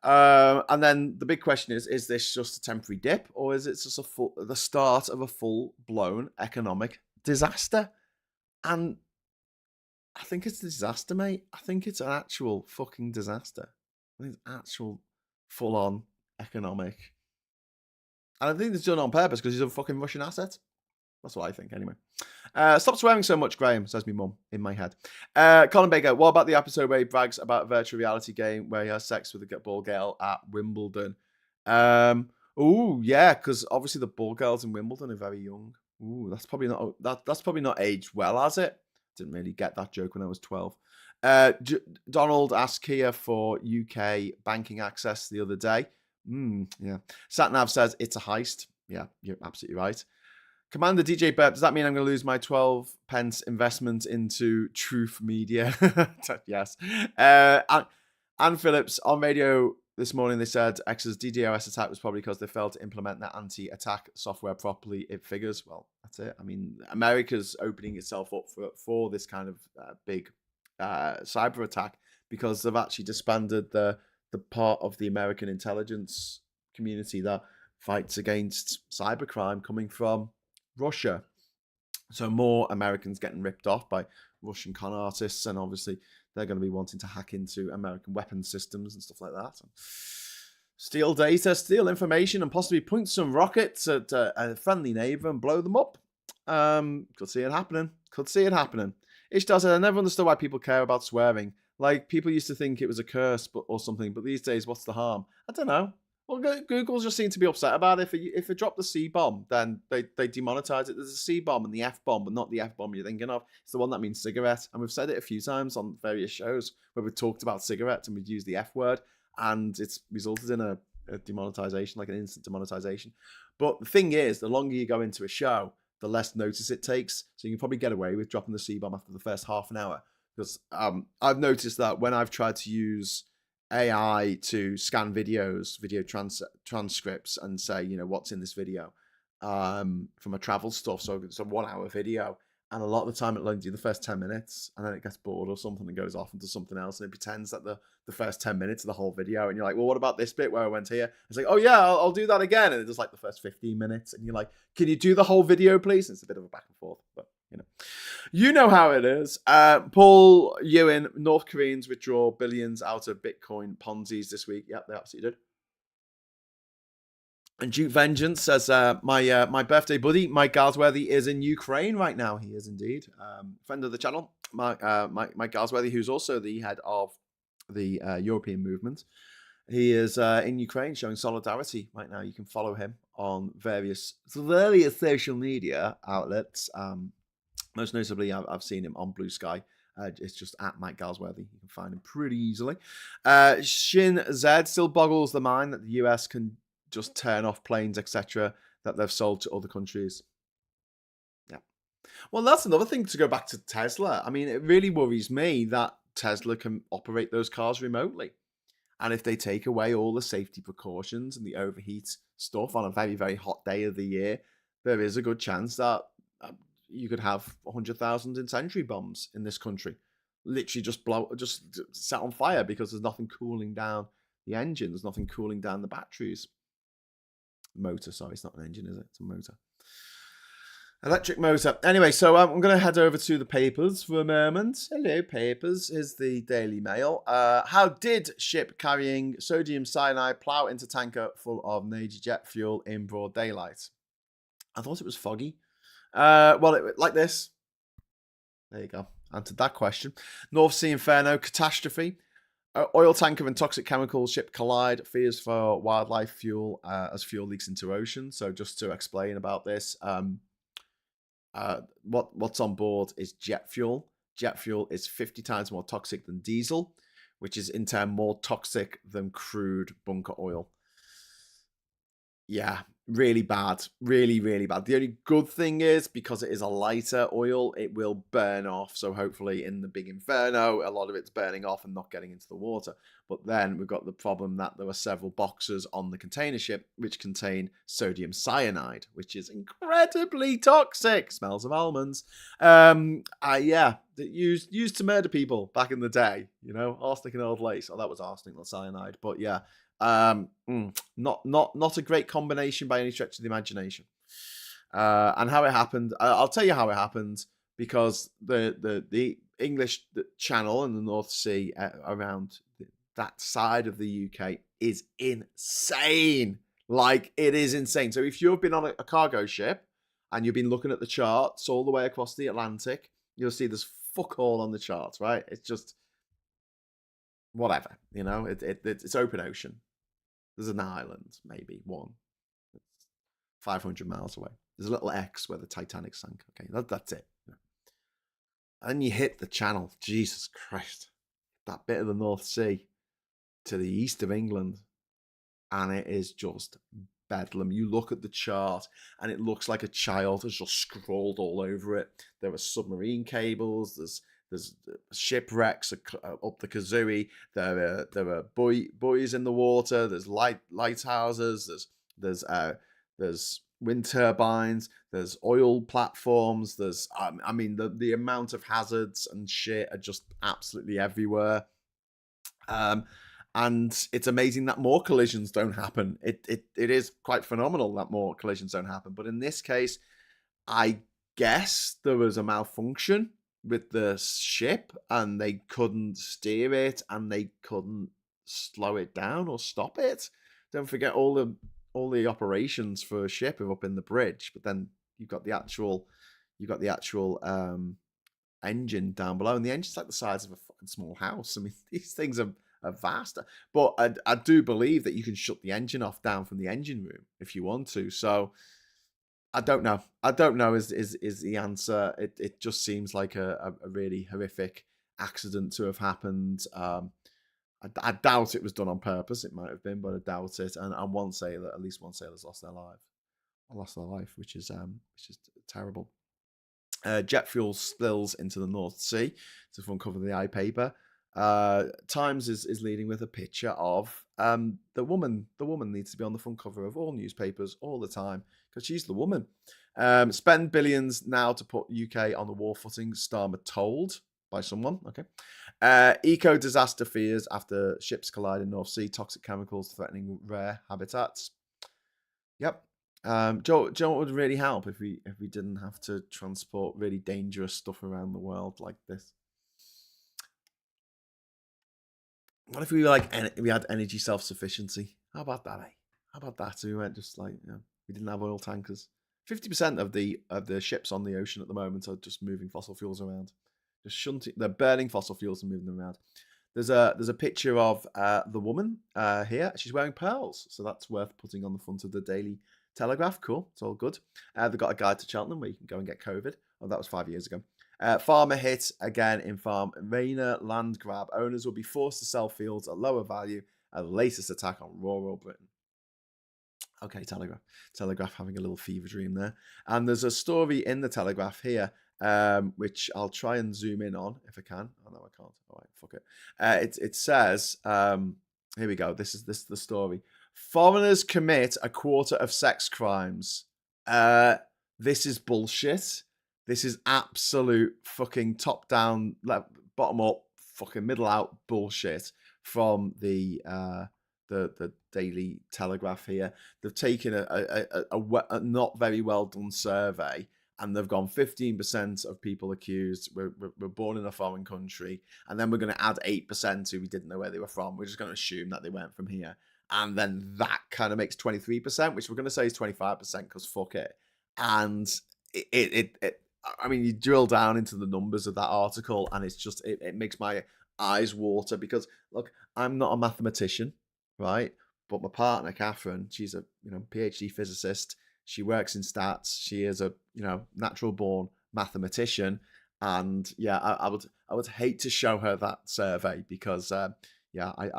[SPEAKER 1] And then the big question is this just a temporary dip, or is it just the start of a full-blown economic disaster? And I think it's a disaster, mate. I think it's an actual fucking disaster. I think it's actual full-on economic. And I think it's done on purpose because he's a fucking Russian asset. That's what I think, anyway. Stop swearing so much, Graham, says me mum in my head. Colin Baker, what about the episode where he brags about a virtual reality game where he has sex with a ball girl at Wimbledon? Oh, yeah, because obviously the ball girls in Wimbledon are very young. Ooh, that's probably not aged well, has it? Didn't really get that joke when I was 12. Donald asked here for UK banking access the other day. Yeah. Satnav says it's a heist. Yeah, you're absolutely right. Commander DJ Burp, does that mean I'm going to lose my 12 pence investment into Truth Media? Yes. Anne Phillips on radio this morning, they said X's DDoS attack was probably because they failed to implement their anti-attack software properly. It figures. Well, that's it. I mean, America's opening itself up for this kind of big cyber attack because they've actually disbanded the part of the American intelligence community that fights against cybercrime coming from Russia. So more Americans getting ripped off by Russian con artists, and obviously they're going to be wanting to hack into American weapons systems and stuff like that. Steal data, steal information, and possibly point some rockets at a friendly neighbor and blow them up. Could see it happening. Ishtar said, I never understood why people care about swearing. Like, people used to think it was a curse or something, but these days, what's the harm? I don't know. Well, Google just seem to be upset about it. If it dropped the C-bomb, then they demonetize it. There's a C-bomb and the F-bomb, but not the F-bomb you're thinking of. It's the one that means cigarette. And we've said it a few times on various shows where we've talked about cigarettes and we've used the F word, and it's resulted in a demonetization, like an instant demonetization. But the thing is, the longer you go into a show, the less notice it takes. So you can probably get away with dropping the C-bomb after the first half an hour. Because I've noticed that when I've tried to use AI to scan video transcripts and say, you know, what's in this video from a travel stuff. So it's a 1 hour video And a lot of the time it only do the first 10 minutes and then it gets bored or something and goes off into something else and it pretends that the first 10 minutes of the whole video and you're like, well, what about this bit where I went here? It's like, oh yeah, I'll do that again. And it does like the first 15 minutes and you're like, can you do the whole video, please? And it's a bit of a back and forth, but you know how it is. Paul Ewan, North Koreans withdraw billions out of Bitcoin Ponzi's this week. Yep, they absolutely did. And Duke Vengeance says, my birthday buddy, Mike Galsworthy, is in Ukraine right now. He is indeed. Friend of the channel, Mike Galsworthy, who's also the head of the European movement. He is in Ukraine showing solidarity right now. You can follow him on various social media outlets. Most notably, I've seen him on Blue Sky. It's just at Mike Galsworthy. You can find him pretty easily. Shin Z still boggles the mind that the US can just turn off planes, etc., that they've sold to other countries. Yeah. Well, that's another thing to go back to Tesla. I mean, it really worries me that Tesla can operate those cars remotely. And if they take away all the safety precautions and the overheat stuff on a very, very hot day of the year, there is a good chance that you could have 100,000 incendiary bombs in this country. Literally just set on fire because there's nothing cooling down the engine. There's nothing cooling down the batteries. Motor, sorry, it's not an engine, is it? It's a motor. Electric motor. Anyway, so I'm going to head over to the papers for a moment. Hello, papers. Here's the Daily Mail. How did ship carrying sodium cyanide plow into tanker full of major jet fuel in broad daylight? I thought it was foggy. Well, like this. There you go. Answered that question. North Sea Inferno catastrophe. Oil tanker and toxic chemicals ship collide. Fears for wildlife fuel as fuel leaks into ocean. So just to explain about this, what's on board is jet fuel. Jet fuel is 50 times more toxic than diesel, which is in turn more toxic than crude bunker oil. Yeah, really bad. Really, really bad. The only good thing is, because it is a lighter oil, it will burn off. So hopefully in the big inferno, a lot of it's burning off and not getting into the water. But then we've got the problem that there are several boxes on the container ship which contain sodium cyanide, which is incredibly toxic. Smells of almonds. Yeah, used to murder people back in the day. You know, arsenic and old lace. Oh, that was arsenic, not cyanide. But yeah. Not a great combination by any stretch of the imagination. And how it happened, I'll tell you how it happened, because the English Channel and the North Sea around that side of the UK is insane. Like, it is insane. So if you've been on a cargo ship and you've been looking at the charts all the way across the Atlantic, you'll see there's fuck all on the charts, right? It's just whatever, you know. It's open ocean. There's an island, maybe one. It's 500 miles away. There's a little X where the Titanic sank. Okay, that's it. And you hit the channel. Jesus Christ. That bit of the North Sea to the east of England. And it is just bedlam. You look at the chart and it looks like a child has just scrawled all over it. There are submarine cables. There's shipwrecks up the Kazooie. There are buoys in the water. There's lighthouses. There's wind turbines. There's oil platforms. There's I mean the amount of hazards and shit are just absolutely everywhere. And it's amazing that more collisions don't happen. It is quite phenomenal that more collisions don't happen. But in this case, I guess there was a malfunction with the ship and they couldn't steer it and they couldn't slow it down or stop it. Don't forget all the operations for a ship are up in the bridge, but then you've got the actual engine down below, and the engine's like the size of a fucking small house. I mean, these things are vast. But I do believe that you can shut the engine off down from the engine room if you want to. So I don't know. Is the answer. It just seems like a really horrific accident to have happened. I doubt it was done on purpose. It might have been, but I doubt it. And at least one sailor's lost their life, which is terrible. Jet fuel spills into the North Sea. It's a front cover of the iPaper. Times is leading with a picture of the woman. The woman needs to be on the front cover of all newspapers all the time because she's the woman. Spend billions now to put UK on the war footing, Starmer told by someone. Okay. Eco disaster fears after ships collide in North Sea, toxic chemicals threatening rare habitats. Yep. Do you know what would really help if we didn't have to transport really dangerous stuff around the world like this? What if we were like we had energy self-sufficiency? How about that, eh? How about that? So we went just like, you know, we didn't have oil tankers. 50% of the ships on the ocean at the moment are just moving fossil fuels around. Just shunting, they're burning fossil fuels and moving them around. There's a picture of the woman here. She's wearing pearls, so that's worth putting on the front of the Daily Telegraph. Cool, it's all good. They've got a guide to Cheltenham where you can go and get COVID. Oh, that was 5 years ago. Farmer hit again in farm Rainer land grab. Owners will be forced to sell fields at lower value as latest attack on rural Britain. Okay, Telegraph having a little fever dream there. And there's a story in the Telegraph here, which I'll try and zoom in on if I can. Oh, no, I can't. All right, fuck it. It says, here we go. This is the story. Foreigners commit a quarter of sex crimes. This is bullshit. This is absolute fucking top down, bottom up, fucking middle out bullshit from the Daily Telegraph here. They've taken a not very well done survey, and they've gone 15% of people accused were born in a foreign country, and then we're going to add 8% who we didn't know where they were from. We're just going to assume that they weren't from here, and then that kind of makes 23%, which we're going to say is 25% because fuck it. And I mean, you drill down into the numbers of that article, and it's just it makes my eyes water because look, I'm not a mathematician, right? But my partner, Catherine, she's a PhD physicist. She works in stats. She is a natural born mathematician, and yeah, I would hate to show her that survey because I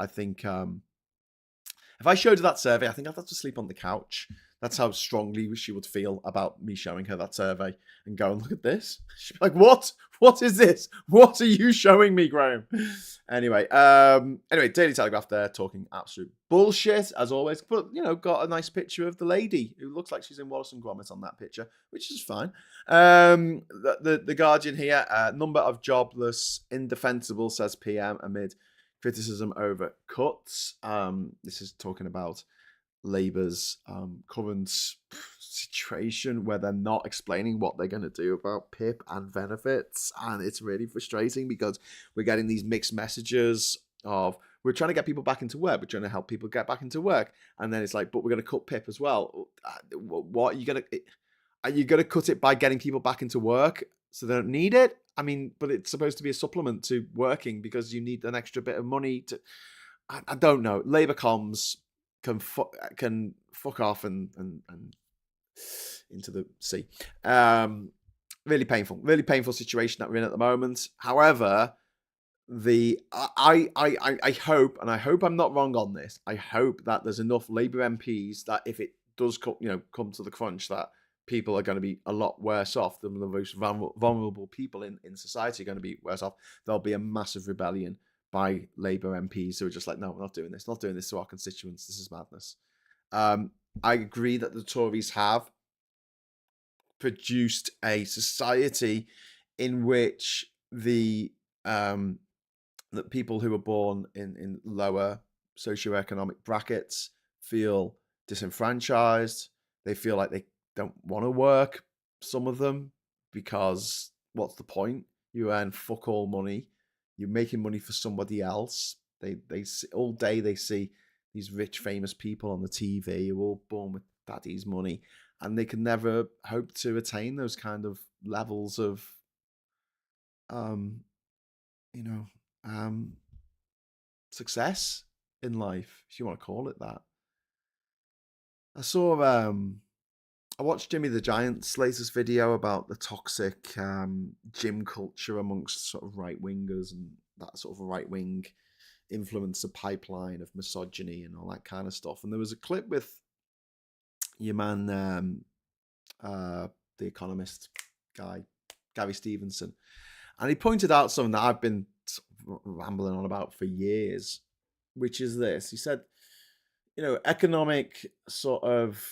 [SPEAKER 1] think if I showed her that survey, I think I'd have to sleep on the couch. That's how strongly she would feel about me showing her that survey and going, look at this. She'd be like, what? What is this? What are you showing me, Graham? Anyway, Daily Telegraph there talking absolute bullshit as always. But, got a nice picture of the lady who looks like she's in Wallace and Gromit on that picture, which is fine. The Guardian here, number of jobless, indefensible, says PM amid criticism over cuts. This is talking about Labour's current situation where they're not explaining what they're going to do about PIP and benefits, and it's really frustrating because we're getting these mixed messages of we're trying to get people back into work, we're trying to help people get back into work, and then it's like, but we're going to cut PIP as well. What are you going to cut it by getting people back into work so they don't need it? I mean, but it's supposed to be a supplement to working because you need an extra bit of money to. I don't know. Labour comms can fuck off and into the sea. Really painful situation that we're in at the moment. However, I hope, and I hope I'm not wrong on this. I hope that there's enough Labour MPs that if it does come to the crunch, that people are going to be a lot worse off. The most vulnerable people in society are going to be worse off. There'll be a massive rebellion by Labour MPs who are just like, no, we're not doing this to our constituents. This is madness. I agree that the Tories have produced a society in which the people who are born in lower socioeconomic brackets feel disenfranchised. They feel like they don't want to work, some of them, because what's the point? You earn fuck all money. You're making money for somebody else. They all day they see these rich, famous people on the TV who are all born with daddy's money, and they can never hope to attain those kind of levels of, success in life, if you want to call it that. I watched Jimmy the Giant's latest video about the toxic gym culture amongst sort of right-wingers and that sort of right-wing influencer pipeline of misogyny and all that kind of stuff. And there was a clip with your man, the Economist guy, Gary Stevenson. And he pointed out something that I've been rambling on about for years, which is this. He said, economic sort of,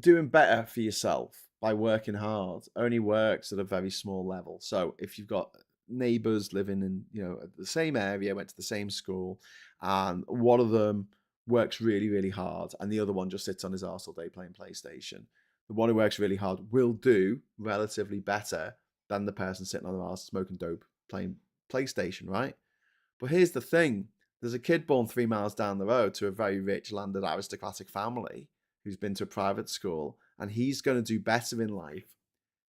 [SPEAKER 1] doing better for yourself by working hard only works at a very small level. So if you've got neighbors living in, the same area, went to the same school, and one of them works really, really hard, and the other one just sits on his arse all day playing PlayStation, the one who works really hard will do relatively better than the person sitting on their arse smoking dope playing PlayStation, right? But here's the thing. There's a kid born 3 miles down the road to a very rich landed aristocratic family who's been to a private school, and he's going to do better in life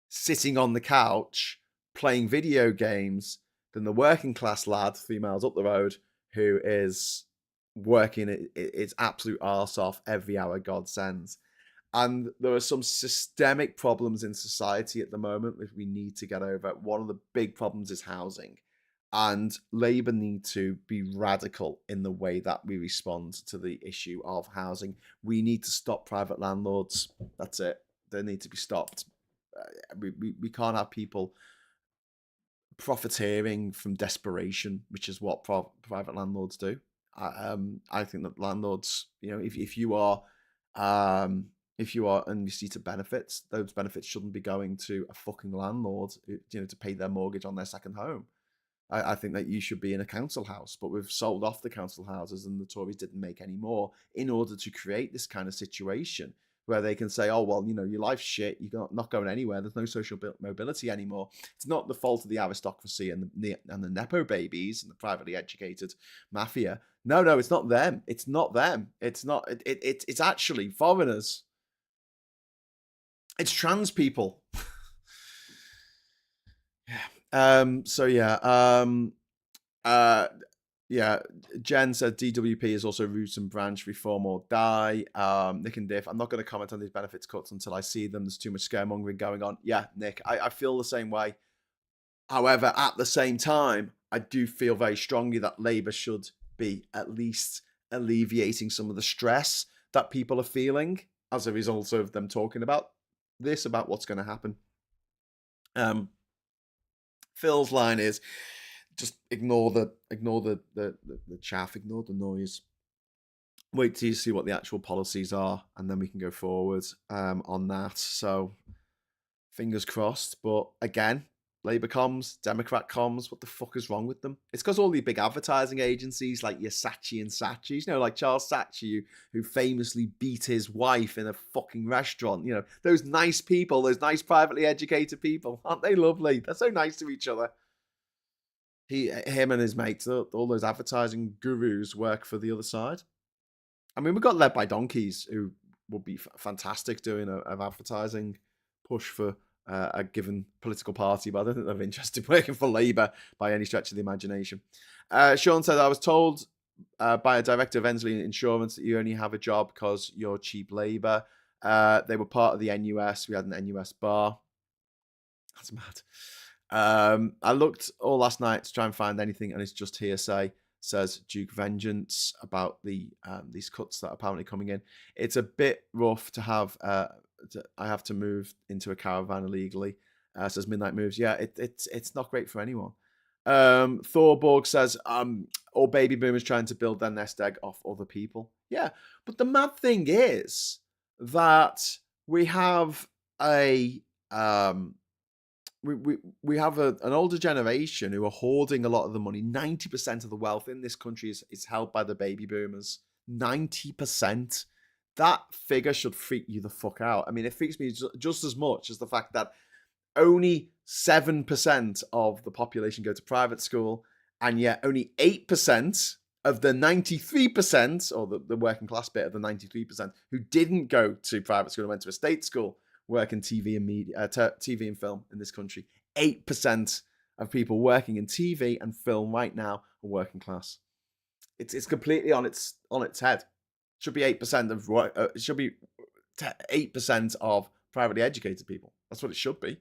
[SPEAKER 1] sitting on the couch playing video games than the working class lad 3 miles up the road who is working its absolute arse off every hour God sends. And there are some systemic problems in society at the moment which we need to get over. One of the big problems is housing. And Labour need to be radical in the way that we respond to the issue of housing. We need to stop private landlords. That's it. They need to be stopped. We can't have people profiteering from desperation, which is what private landlords do. I think that landlords, if you are and you see to benefits, those benefits shouldn't be going to a fucking landlord, to pay their mortgage on their second home. I think that you should be in a council house, but we've sold off the council houses and the Tories didn't make any more in order to create this kind of situation where they can say, oh, well, your life's shit, you're not going anywhere, there's no social mobility anymore. It's not the fault of the aristocracy and the Nepo babies and the privately educated mafia. No, it's not them. It's not them. It's actually foreigners. It's trans people. Jen said DWP is also root and branch, reform or die. Nick and Diff, I'm not going to comment on these benefits cuts until I see them. There's too much scaremongering going on. Yeah, Nick, I feel the same way. However, at the same time, I do feel very strongly that Labour should be at least alleviating some of the stress that people are feeling as a result of them talking about this, about what's going to happen. Phil's line is just ignore the chaff, ignore the noise. Wait till you see what the actual policies are, and then we can go forward on that. So fingers crossed. But again, Labour comms, Democrat comms, what the fuck is wrong with them? It's because all the big advertising agencies like your Saatchi and Saatchi's, like Charles Saatchi, who famously beat his wife in a fucking restaurant. Those nice people, those nice privately educated people, aren't they lovely? They're so nice to each other. Him and his mates, all those advertising gurus work for the other side. I mean, we got led by donkeys who would be fantastic doing an advertising push for a given political party, but I don't think they're interested in working for Labour by any stretch of the imagination. Sean said, I was told by a director of Ensley Insurance that you only have a job because you're cheap Labour. They were part of the NUS. We had an NUS bar. That's mad. I looked all last night to try and find anything, and it's just hearsay, says Duke Vengeance, about these cuts that are apparently coming in. It's a bit rough to have. I have to move into a caravan illegally, says Midnight Moves. Yeah, it's not great for anyone. Thorborg says, all baby boomers trying to build their nest egg off other people. Yeah, but the mad thing is that we have a we have an older generation who are hoarding a lot of the money. 90% of the wealth in this country is held by the baby boomers. 90%. That figure should freak you the fuck out. I mean, it freaks me just as much as the fact that only 7% of the population go to private school, and yet only 8% of the 93%, or the working class bit of the 93% who didn't go to private school and went to a state school, work in TV and media, TV and film in this country. 8% of people working in TV and film right now are working class. It's completely on its head. Should be 8% of it should be 8% of privately educated people. That's what it should be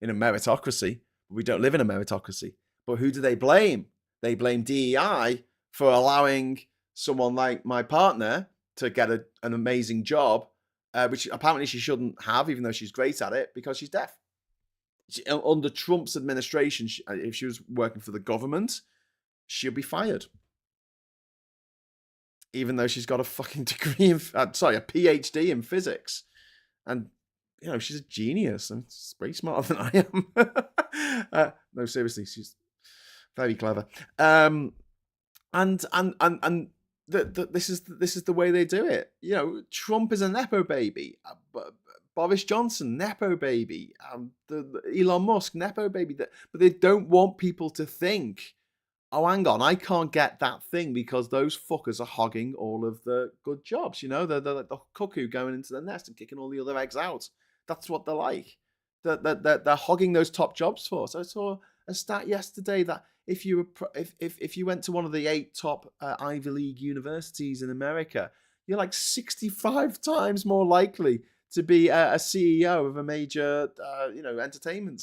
[SPEAKER 1] in a meritocracy. We don't live in a meritocracy. But who do they blame? They blame DEI for allowing someone like my partner to get an amazing job, which apparently she shouldn't have, even though she's great at it, because she's deaf. Under Trump's administration, if she was working for the government, she'll be fired. Even though she's got a fucking degree in, a PhD in physics. And she's a genius and she's way smarter than I am. No, seriously, she's very clever. This is the way they do it. Trump is a nepo baby. Boris Johnson, nepo baby. Elon Musk, nepo baby. But they don't want people to think, oh, hang on, I can't get that thing because those fuckers are hogging all of the good jobs. They're like the cuckoo going into the nest and kicking all the other eggs out. That's what they're like. They're hogging those top jobs for. So I saw a stat yesterday that if you went to one of the 8 top Ivy League universities in America, you're like 65 times more likely to be a CEO of a major, entertainment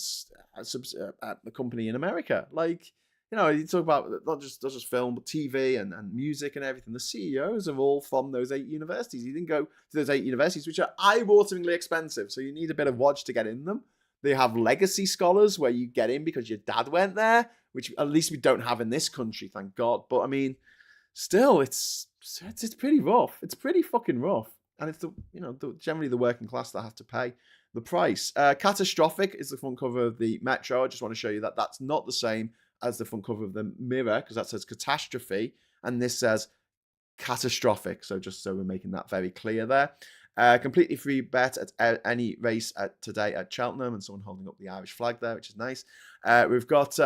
[SPEAKER 1] company in America. Like, you talk about not just film, but TV and music and everything. The CEOs are all from those 8 universities. You didn't go to those 8 universities, which are eye-wateringly expensive. So you need a bit of wodge to get in them. They have legacy scholars where you get in because your dad went there, which at least we don't have in this country, thank God. But I mean, still, it's pretty rough. It's pretty fucking rough. And it's generally the working class that have to pay the price. Catastrophic is the front cover of the Metro. I just want to show you that that's not the same as the front cover of the Mirror, because that says catastrophe and this says catastrophic. So just so we're making that very clear there. Completely free bet at any race today at Cheltenham, and someone holding up the Irish flag there, which is nice. We've got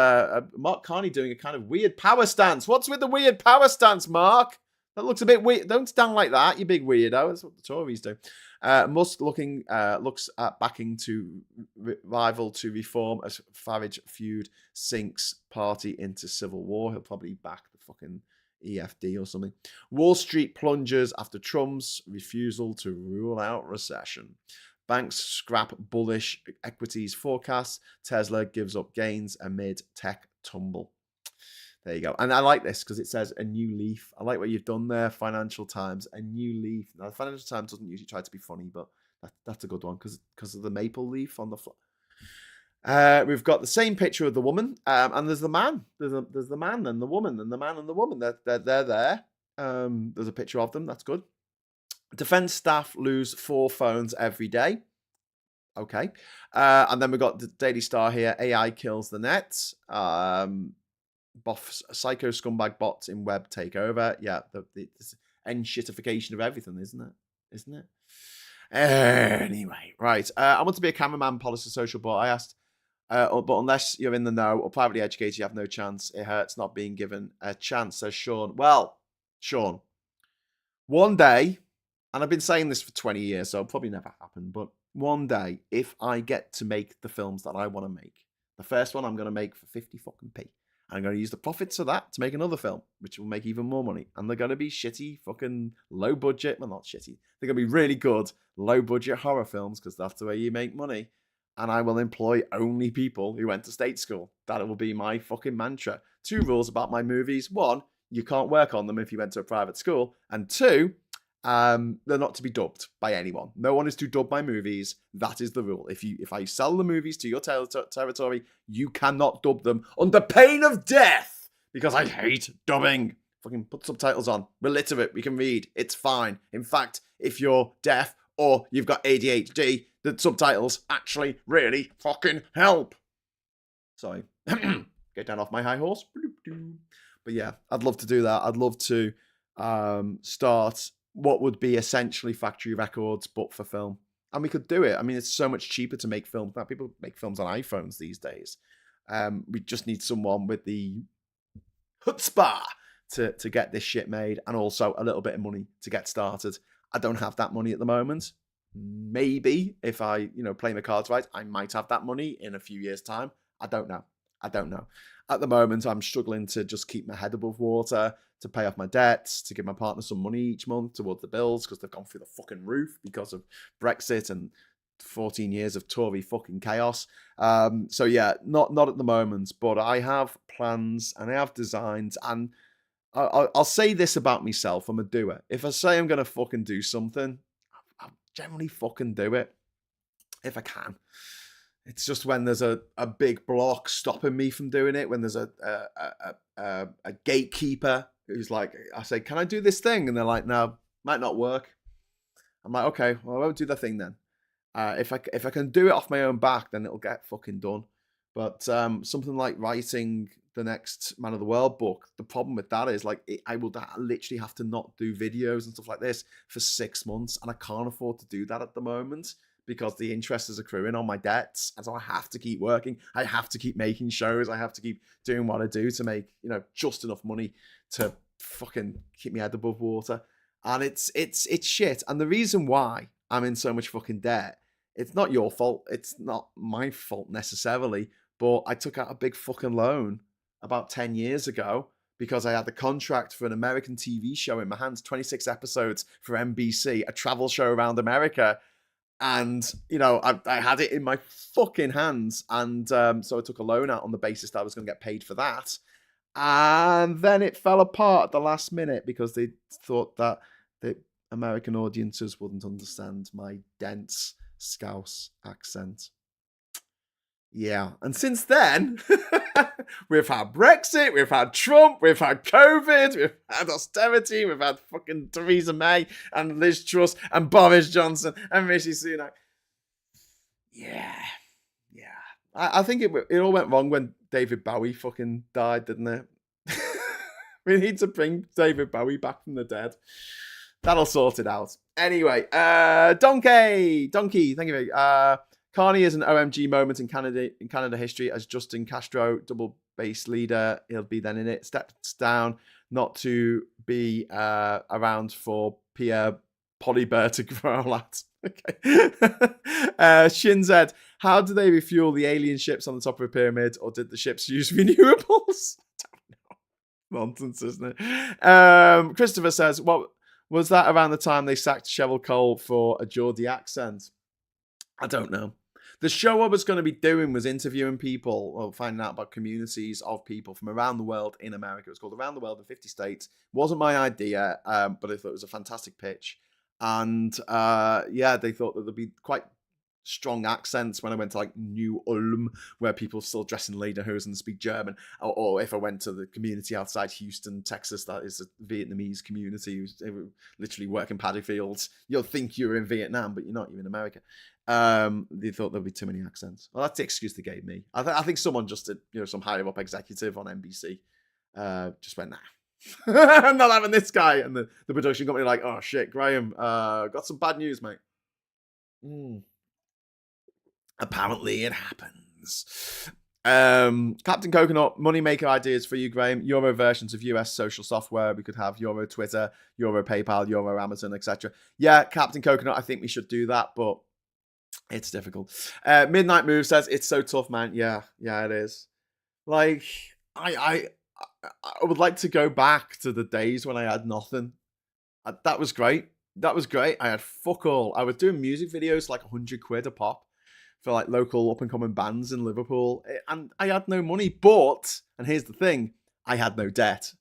[SPEAKER 1] Mark Carney doing a kind of weird power stance. What's with the weird power stance, Mark? That looks a bit weird. Don't stand like that, you big weirdo. That's what the Tories do. Musk looks at backing to rival to reform as Farage feud sinks party into civil war. He'll probably back the fucking EFD or something. Wall Street plunges after Trump's refusal to rule out recession. Banks scrap bullish equities forecasts. Tesla gives up gains amid tech tumble. There you go. And I like this because it says a new leaf. I like what you've done there, Financial Times. A new leaf. Now, the Financial Times doesn't usually try to be funny, but that's a good one because of the maple leaf on the floor. We've got the same picture of the woman, and there's the man. There's the man and the woman, and the man and the woman. They're there. There's a picture of them. That's good. Defense staff lose 4 phones every day. Okay. And then we've got the Daily Star here. AI kills the net. Psycho scumbag bots in web take over. Yeah, the end-shitification of everything, isn't it? Anyway, right. I want to be a cameraman, policy social, but I asked, but unless you're in the know or privately educated, you have no chance. It hurts not being given a chance, says Sean. Well, Sean, one day, and I've been saying this for 20 years, so it'll probably never happen, but one day, if I get to make the films that I want to make, the first one I'm going to make for 50 fucking p. I'm going to use the profits of that to make another film, which will make even more money. And they're going to be shitty, fucking low budget. Well, not shitty. They're going to be really good, low budget horror films because that's the way you make money. And I will employ only people who went to state school. That will be my fucking mantra. 2 rules about my movies. 1, you can't work on them if you went to a private school. And 2, they're not to be dubbed by anyone. No one is to dub my movies. That is the rule. If I sell the movies to your territory, you cannot dub them under pain of death because I hate dubbing. Fucking put subtitles on. We're literate. We can read. It's fine. In fact, if you're deaf or you've got ADHD, the subtitles actually really fucking help. Sorry. Get down off my high horse. But yeah, I'd love to do that. I'd love to start what would be essentially factory records, but for film. And we could do it. I mean, it's so much cheaper to make films now. People make films on iPhones these days. We just need someone with the chutzpah to get this shit made, and also a little bit of money to get started. I don't have that money at the moment. Maybe if I, play my cards right, I might have that money in a few years' time. I don't know. At the moment, I'm struggling to just keep my head above water, to pay off my debts, to give my partner some money each month towards the bills because they've gone through the fucking roof because of Brexit and 14 years of Tory fucking chaos. So yeah, not at the moment, but I have plans and I have designs, and I'll say this about myself. I'm a doer. If I say I'm going to fucking do something, I'll generally fucking do it if I can. It's just when there's a big block stopping me from doing it, when there's a gatekeeper who's like, I say, can I do this thing? And they're like, no, might not work. I'm like, okay, well, I won't do the thing then. If I can do it off my own back, then it'll get fucking done. But something like writing the next Man of the World book, the problem with that is like I would literally have to not do videos and stuff like this for 6 months, and I can't afford to do that at the moment because the interest is accruing on my debts, and so I have to keep working. I have to keep making shows. I have to keep doing what I do to make just enough money to fucking keep my head above water. And it's shit. And the reason why I'm in so much fucking debt, it's not your fault. It's not my fault necessarily. But I took out a big fucking loan about 10 years ago because I had the contract for an American TV show in my hands, 26 episodes for NBC, a travel show around America. And, I had it in my fucking hands. And so I took a loan out on the basis that I was going to get paid for that. And then it fell apart at the last minute because they thought that the American audiences wouldn't understand my dense Scouse accent. Yeah. And since then, we've had Brexit, we've had Trump, we've had COVID, we've had austerity, we've had fucking Theresa May and Liz Truss and Boris Johnson and Rishi Sunak. Yeah. I think it all went wrong when David Bowie fucking died, didn't it? We need to bring David Bowie back from the dead. That'll sort it out. Anyway, Donkey, thank you. Carney is an OMG moment in Canada history as Justin Castro, double bass leader. He'll be then in it. Steps down, not to be around for Pierre Polybert to growl at. Okay. Shin said, how do they refuel the alien ships on the top of a pyramid, or did the ships use renewables? I don't know. Nonsense, isn't it? Christopher says, what was that around the time they sacked Cheryl Cole for a Geordie accent? I don't know. The show I was going to be doing was interviewing people, or finding out about communities of people from around the world in America. It was called Around the World in 50 States. It wasn't my idea, but I thought it was a fantastic pitch. And they thought that there'd be quite strong accents when I went to like New Ulm, where people still dress in lederhosen and speak German, or if I went to the community outside Houston, Texas, that is a Vietnamese community who's literally working paddy fields. You'll think you're in Vietnam, but you're not. You're in America. They thought there'd be too many accents. Well, that's the excuse they gave me. I think someone just did, some higher up executive on NBC just went, nah. I'm not having this guy. And the production company like, oh shit, Graham, got some bad news, mate. Apparently it happens. Captain Coconut, moneymaker ideas for you, Graham. Euro versions of US social software. We could have Euro Twitter, Euro PayPal, Euro Amazon, etc. Yeah, Captain Coconut, I think we should do that, but it's difficult. Midnight Move says, it's so tough, man. Yeah, it is. Like, I would like to go back to the days when I had nothing. That was great. I had fuck all. I was doing music videos like 100 quid a pop for like local up and coming bands in Liverpool. And I had no money, but, and here's the thing, I had no debt.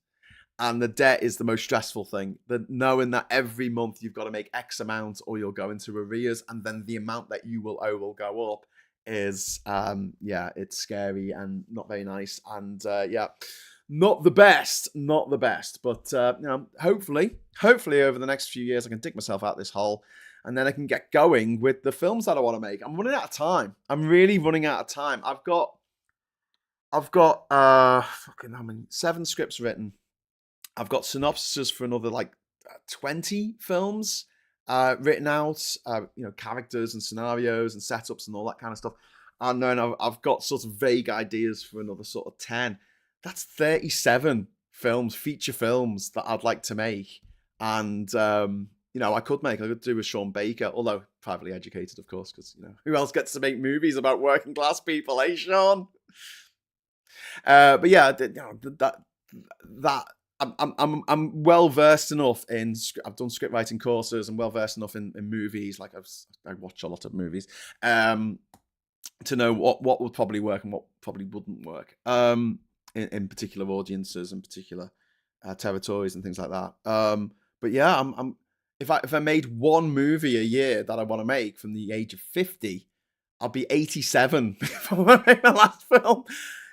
[SPEAKER 1] And the debt is the most stressful thing. Knowing that every month you've got to make X amount or you'll go into arrears, and then the amount that you will owe will go up is, it's scary and not very nice. And not the best, but hopefully over the next few years I can dig myself out this hole, and then I can get going with the films that I want to make. I'm running out of time. I'm really running out of time. I've got 7 scripts written. I've got synopses for another 20 films written out. Characters and scenarios and setups and all that kind of stuff. And then I've got sort of vague ideas for another sort of 10. That's 37 films, feature films that I'd like to make. And, I could do with Sean Baker, although privately educated, of course, because, who else gets to make movies about working class people, eh, Sean? But yeah, I'm well versed enough in. I've done script writing courses. I'm well versed enough in movies. Like I watch a lot of movies to know what would probably work and what probably wouldn't work. In particular audiences and particular territories and things like that. But yeah, if I made one movie a year that I want to make from the age of 50, I'll be 87 before I make my last film.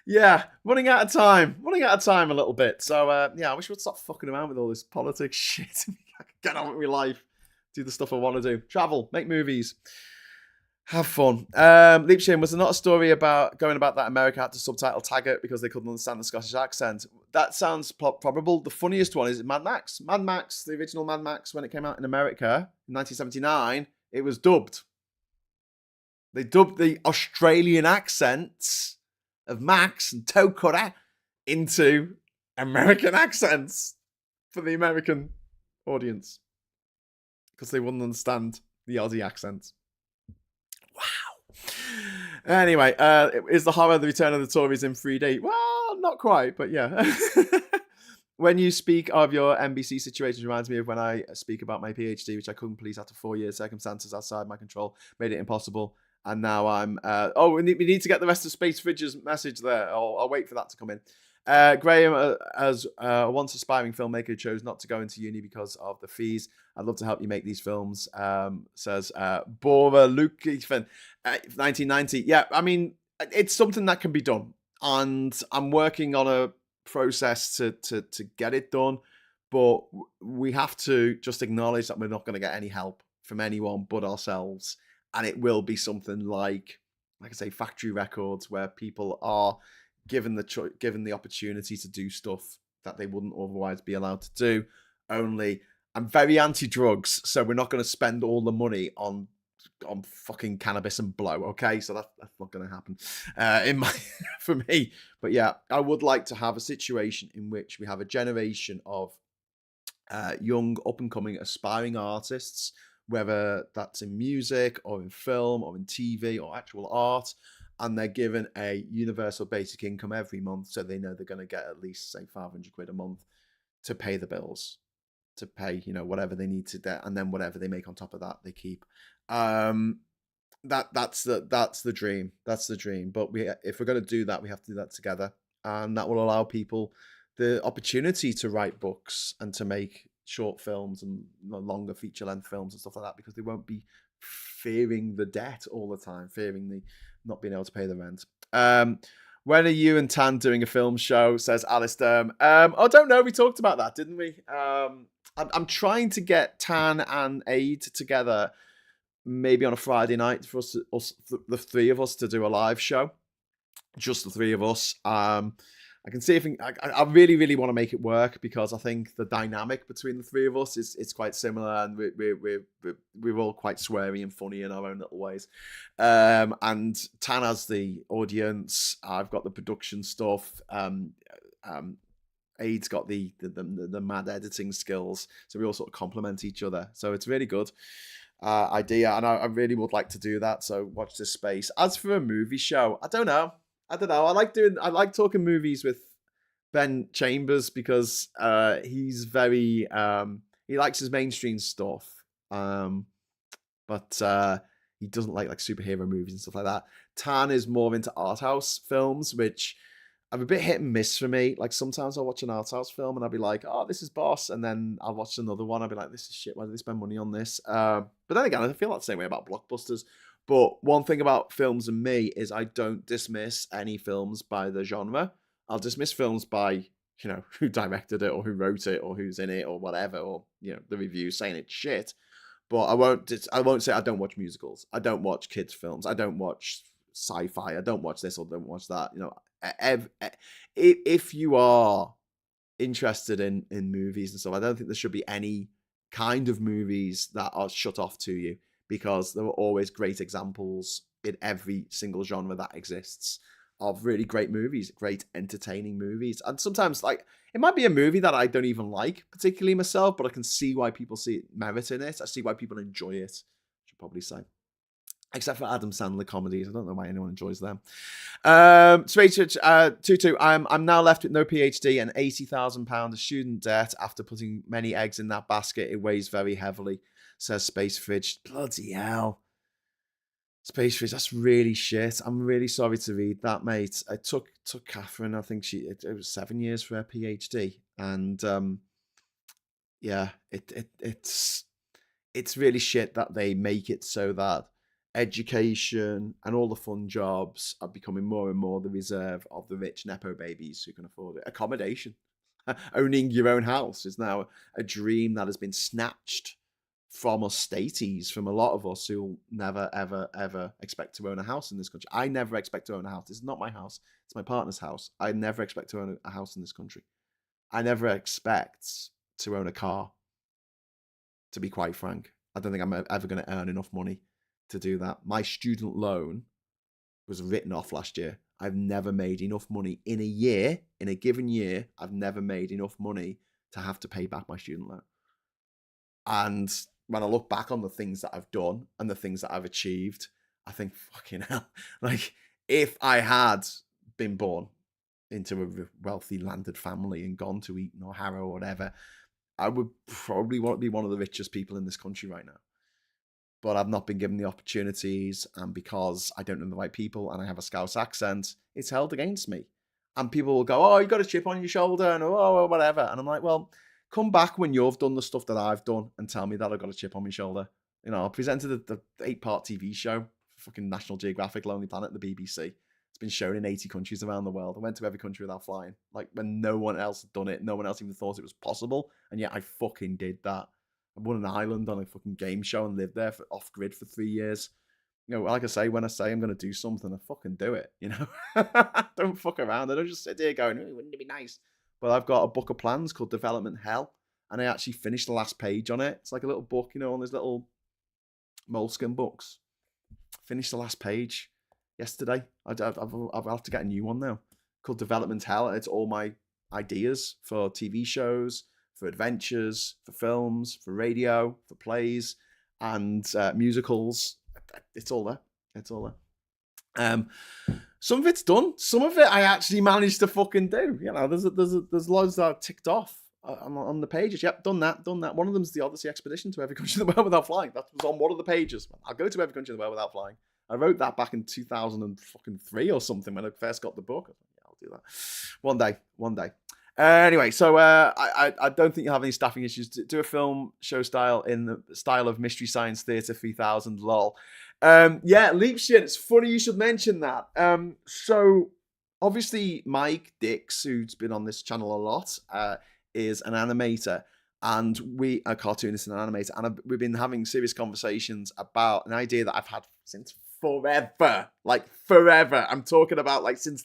[SPEAKER 1] Yeah, running out of time a little bit. So I wish we'd stop fucking around with all this politics shit. I could get on with my life, do the stuff I want to do, travel, make movies. Have fun. Leap Shame, was there not a story about going about that America had to subtitle Taggart because they couldn't understand the Scottish accent? That sounds probable. The funniest one is Mad Max. Mad Max, the original Mad Max, when it came out in America in 1979, it was dubbed. They dubbed the Australian accents of Max and Toe Cutter into American accents for the American audience because they wouldn't understand the Aussie accent. Wow. Anyway, is the horror the return of the Tories in 3D? Well, not quite, but yeah. When you speak of your NBC situation, reminds me of when I speak about my PhD, which I couldn't complete after 4 years. Circumstances outside my control made it impossible. And now I'm... we need to get the rest of Space Fridge's message there. I'll wait for that to come in. Graham, as a once aspiring filmmaker, chose not to go into uni because of the fees. I'd love to help you make these films, says Bora Luke Ethan, 1990. Yeah, I mean, it's something that can be done. And I'm working on a process to get it done. But we have to just acknowledge that we're not going to get any help from anyone but ourselves. And it will be something like I say, factory records, where people are given the opportunity to do stuff that they wouldn't otherwise be allowed to do. Only I'm very anti-drugs, so we're not going to spend all the money on fucking cannabis and blow. Okay, so that's not going to happen for me. But yeah, I would like to have a situation in which we have a generation of young, up and coming, aspiring artists, whether that's in music or in film or in TV or actual art, and they're given a universal basic income every month, so they know they're going to get at least, say, 500 quid a month to pay the bills, to pay, whatever they need to do, and then whatever they make on top of that, they keep. That's the dream. That's the dream. But if we're going to do that, we have to do that together, and that will allow people the opportunity to write books and to make short films and longer feature-length films and stuff like that, because they won't be fearing the debt all the time, fearing the not being able to pay the rent. When are you and Tan doing a film show, says Alistair? I don't know. We talked about that, didn't we? I'm trying to get Tan and Aid together, maybe on a Friday night, for us, the three of us, to do a live show. Just the three of us. I can see if I really, really want to make it work, because I think the dynamic between the three of us is quite similar, and we're all quite sweary and funny in our own little ways. And Tan has the audience. I've got the production stuff. Aid's got the mad editing skills, so we all sort of complement each other. So it's really good idea, and I really would like to do that. So watch this space. As for a movie show, I don't know. I like talking movies with Ben Chambers, because he's very he likes his mainstream stuff, but he doesn't like superhero movies and stuff like that. Tan is more into art house films, which are a bit hit and miss for me. Like, sometimes I'll watch an art house film and I'll be like, oh, this is boss, and then I'll watch another one, I'll be like, this is shit, why did they spend money on this? But then again, I feel like the same way about blockbusters. But one thing about films and me is I don't dismiss any films by the genre. I'll dismiss films by, who directed it, or who wrote it, or who's in it, or whatever, or, the review saying it's shit. But I won't say I don't watch musicals. I don't watch kids films. I don't watch sci-fi. I don't watch this or don't watch that. If you are interested in movies and stuff, I don't think there should be any kind of movies that are shut off to you, because there are always great examples in every single genre that exists of really great movies, great entertaining movies. And sometimes, it might be a movie that I don't even like particularly myself, but I can see why people see merit in it. I see why people enjoy it, I should probably say. Except for Adam Sandler comedies. I don't know why anyone enjoys them. Tutu, I'm now left with no PhD and £80,000 of student debt after putting many eggs in that basket. It weighs very heavily, says Space Fridge. Bloody hell. Space Fridge, that's really shit. I'm really sorry to read that, mate. It took Catherine, I think it was 7 years for her PhD. And yeah, it's really shit that they make it so that education and all the fun jobs are becoming more and more the reserve of the rich Nepo babies who can afford it. Accommodation. Owning your own house is now a dream that has been snatched from us staties, from a lot of us who never, ever, ever expect to own a house in this country. I never expect to own a house. This is not my house. It's my partner's house. I never expect to own a house in this country. I never expect to own a car, to be quite frank. I don't think I'm ever going to earn enough money to do that. My student loan was written off last year. I've never made enough money in a year, in a given year. I've never made enough money to have to pay back my student loan. And when I look back on the things that I've done and the things that I've achieved, I think, fucking hell, like if I had been born into a wealthy landed family and gone to Eton or Harrow or whatever, I would probably want to be one of the richest people in this country right now. But I've not been given the opportunities, and because I don't know the right people and I have a Scouse accent, it's held against me. And people will go, oh, you got a chip on your shoulder and oh, whatever. And I'm like, well, come back when you've done the stuff that I've done and tell me that I've got a chip on my shoulder. You know, I presented the 8-part TV show, fucking National Geographic, Lonely Planet, the BBC. It's been shown in 80 countries around the world. I went to every country without flying. Like when no one else had done it, no one else even thought it was possible. And yet I fucking did that. I won an island on a fucking game show and lived there off grid for 3 years. You know, like I say, when I say I'm going to do something, I fucking do it, you know? Don't fuck around. I don't just sit here going, oh, wouldn't it be nice? But I've got a book of plans called Development Hell. And I actually finished the last page on it. It's like a little book, you know, on those little moleskin books. Finished the last page yesterday. I'll have to get a new one now called Development Hell. It's all my ideas for TV shows, for adventures, for films, for radio, for plays, and musicals. It's all there. It's all there. Some of it's done. Some of it I actually managed to fucking do. You know, there's loads that I've ticked off on the pages. Yep, done that. One of them's the Odyssey expedition to every country in the world without flying. That was on one of the pages. I'll go to every country in the world without flying. I wrote that back in 2003 or something when I first got the book. I thought, yeah, I'll do that one day. Anyway, so I don't think you'll have any staffing issues. Do a film show style in the style of Mystery Science Theater 3000, lol. Yeah, Leap Shit, it's funny you should mention that. So obviously Mike Dix, who's been on this channel a lot, is an animator, and a cartoonist and an animator, and we've been having serious conversations about an idea that I've had since forever. I'm talking about since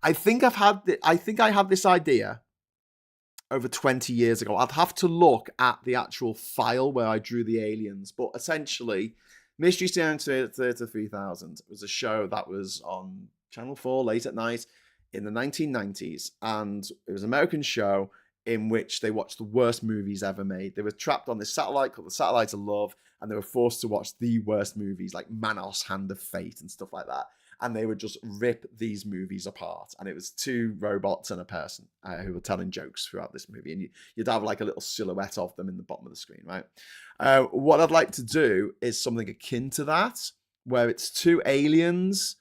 [SPEAKER 1] I think I had this idea over 20 years ago. I'd have to look at the actual file where I drew the aliens, but essentially Mystery Science Theater 3000 was a show that was on Channel 4 late at night in the 1990s, and it was an American show in which they watched the worst movies ever made. They were trapped on this satellite called the Satellite of Love, and they were forced to watch the worst movies like Manos, Hand of Fate and stuff like that. And they would just rip these movies apart. And it was 2 robots and a person who were telling jokes throughout this movie. And you'd have like a little silhouette of them in the bottom of the screen, right? What I'd like to do is something akin to that, where it's 2 aliens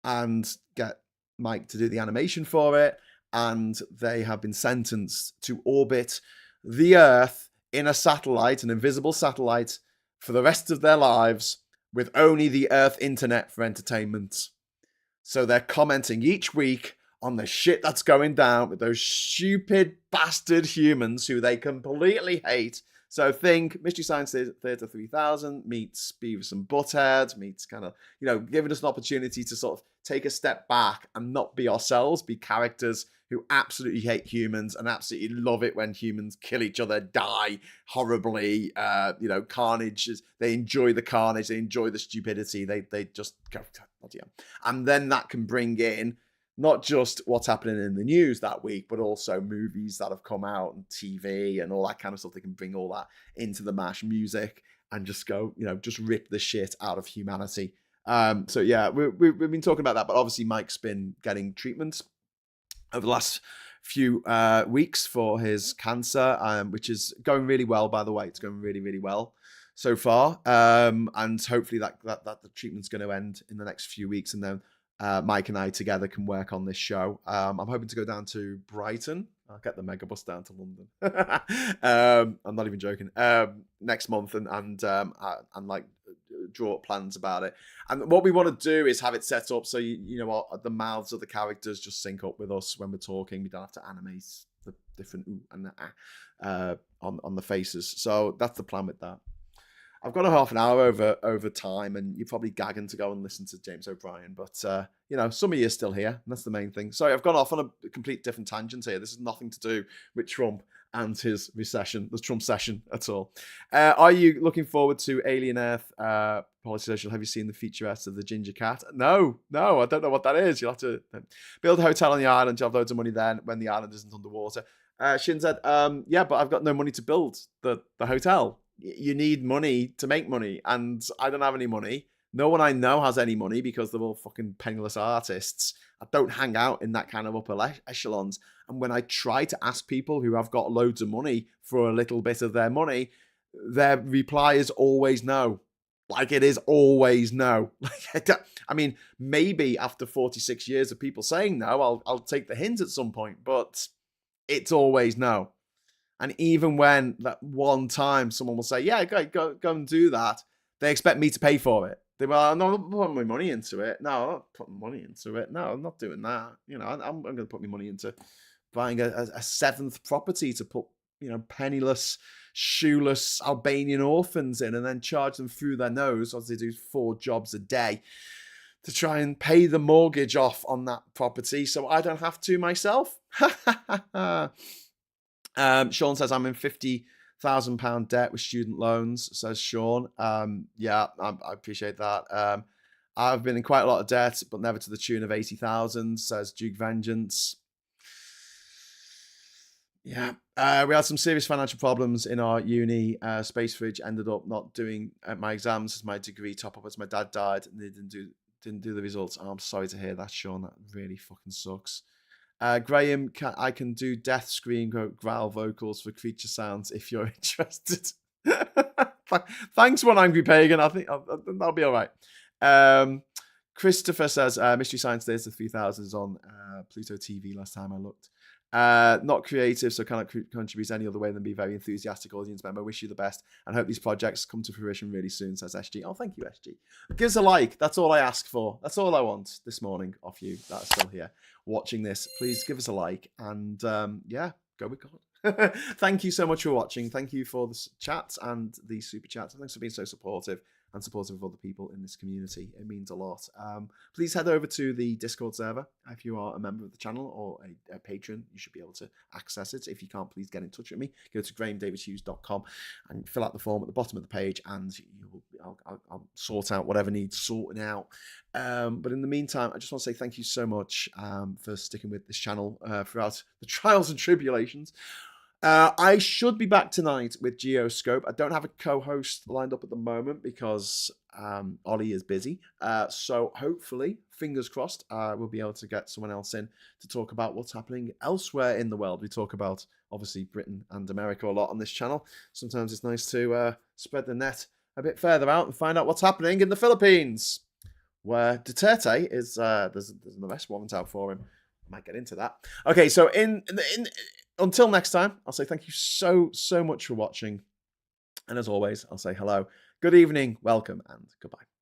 [SPEAKER 1] and get Mike to do the animation for it. And they have been sentenced to orbit the Earth in a satellite, an invisible satellite, for the rest of their lives with only the Earth internet for entertainment. So they're commenting each week on the shit that's going down with those stupid bastard humans who they completely hate. So think Mystery Science Theater 3000 meets Beavis and Butthead, meets kind of, giving us an opportunity to sort of take a step back and not be ourselves, be characters who absolutely hate humans and absolutely love it when humans kill each other, die horribly, carnage. They enjoy the carnage, they enjoy the stupidity, they just go, oh dear. And then that can bring in not just what's happening in the news that week, but also movies that have come out and TV and all that kind of stuff. They can bring all that into the MASH music and just go, just rip the shit out of humanity. So yeah, we've been talking about that, but obviously Mike's been getting treatment over the last few weeks for his cancer, which is going really well, by the way. It's going really, really well so far. And hopefully that the treatment's going to end in the next few weeks. And then Mike and I together can work on this show. I'm hoping to go down to Brighton. I'll get the megabus down to London. I'm not even joking. Next month and draw up plans about it. And what we want to do is have it set up so the mouths of the characters just sync up with us when we're talking. We don't have to animate the different ooh and the on the faces. So that's the plan with that. I've got a half an hour over time, and you're probably gagging to go and listen to James O'Brien. But you know, some of you are still here, and that's the main thing. Sorry, I've gone off on a complete different tangent here. This has nothing to do with Trump and his recession, the Trump session at all. Are you looking forward to Alien Earth Policy Social? Have you seen the featurette of the ginger cat? No, I don't know what that is. You'll have to build a hotel on the island. You'll have loads of money then when the island isn't underwater. Shin said, yeah, but I've got no money to build the hotel. You need money to make money, and I don't have any money. No one I know has any money because they're all fucking penniless artists. I don't hang out in that kind of upper echelons. And when I try to ask people who have got loads of money for a little bit of their money, their reply is always no. Like, it is always no. I mean, maybe after 46 years of people saying no, I'll take the hint at some point, but it's always no. And even when that one time someone will say, yeah, go and do that, they expect me to pay for it. They will, no, I'm not putting my money into it. No, I'm not putting money into it. No, I'm not doing that. You know, I'm going to put my money into buying a seventh property to put, you know, penniless, shoeless Albanian orphans in and then charge them through their nose as they do 4 jobs a day to try and pay the mortgage off on that property so I don't have to myself. Sean says, I'm in £50,000 debt with student loans, says Sean. Yeah, I appreciate that. I've been in quite a lot of debt, but never to the tune of 80,000, says Duke Vengeance. Yeah, we had some serious financial problems in our uni. Space Fridge ended up not doing my exams as my degree top up as my dad died, and they didn't do the results. Oh, I'm sorry to hear that, Sean. That really fucking sucks. Graham, I can do death scream growl vocals for creature sounds if you're interested. Thanks, One Angry Pagan. I think that'll be all right. Christopher says, Mystery Science Days of 3000 is on Pluto TV last time I looked. Not creative, so cannot contribute any other way than be very enthusiastic audience member. Wish you the best and hope these projects come to fruition really soon, says SG. Oh, thank you, SG. Give us a like. That's all I ask for. That's all I want this morning off you that are still here watching this. Please give us a like and yeah, go with God. Thank you so much for watching. Thank you for the chats and the super chats. Thanks for being so supportive and supportive of other people in this community. It means a lot. Please head over to the Discord server. If you are a member of the channel or a patron, you should be able to access it. If you can't, please get in touch with me. Go to grahamdavidhughes.com and fill out the form at the bottom of the page, and I'll sort out whatever needs sorting out. But in the meantime, I just want to say thank you so much for sticking with this channel throughout the trials and tribulations. I should be back tonight with Geoscope. I don't have a co-host lined up at the moment because Ollie is busy. So hopefully, fingers crossed, we'll be able to get someone else in to talk about what's happening elsewhere in the world. We talk about, obviously, Britain and America a lot on this channel. Sometimes it's nice to spread the net a bit further out and find out what's happening in the Philippines, where Duterte is, there's an arrest warrant out for him. I might get into that. Okay, so until next time, I'll say thank you so much for watching. And as always, I'll say hello, good evening, welcome, and goodbye.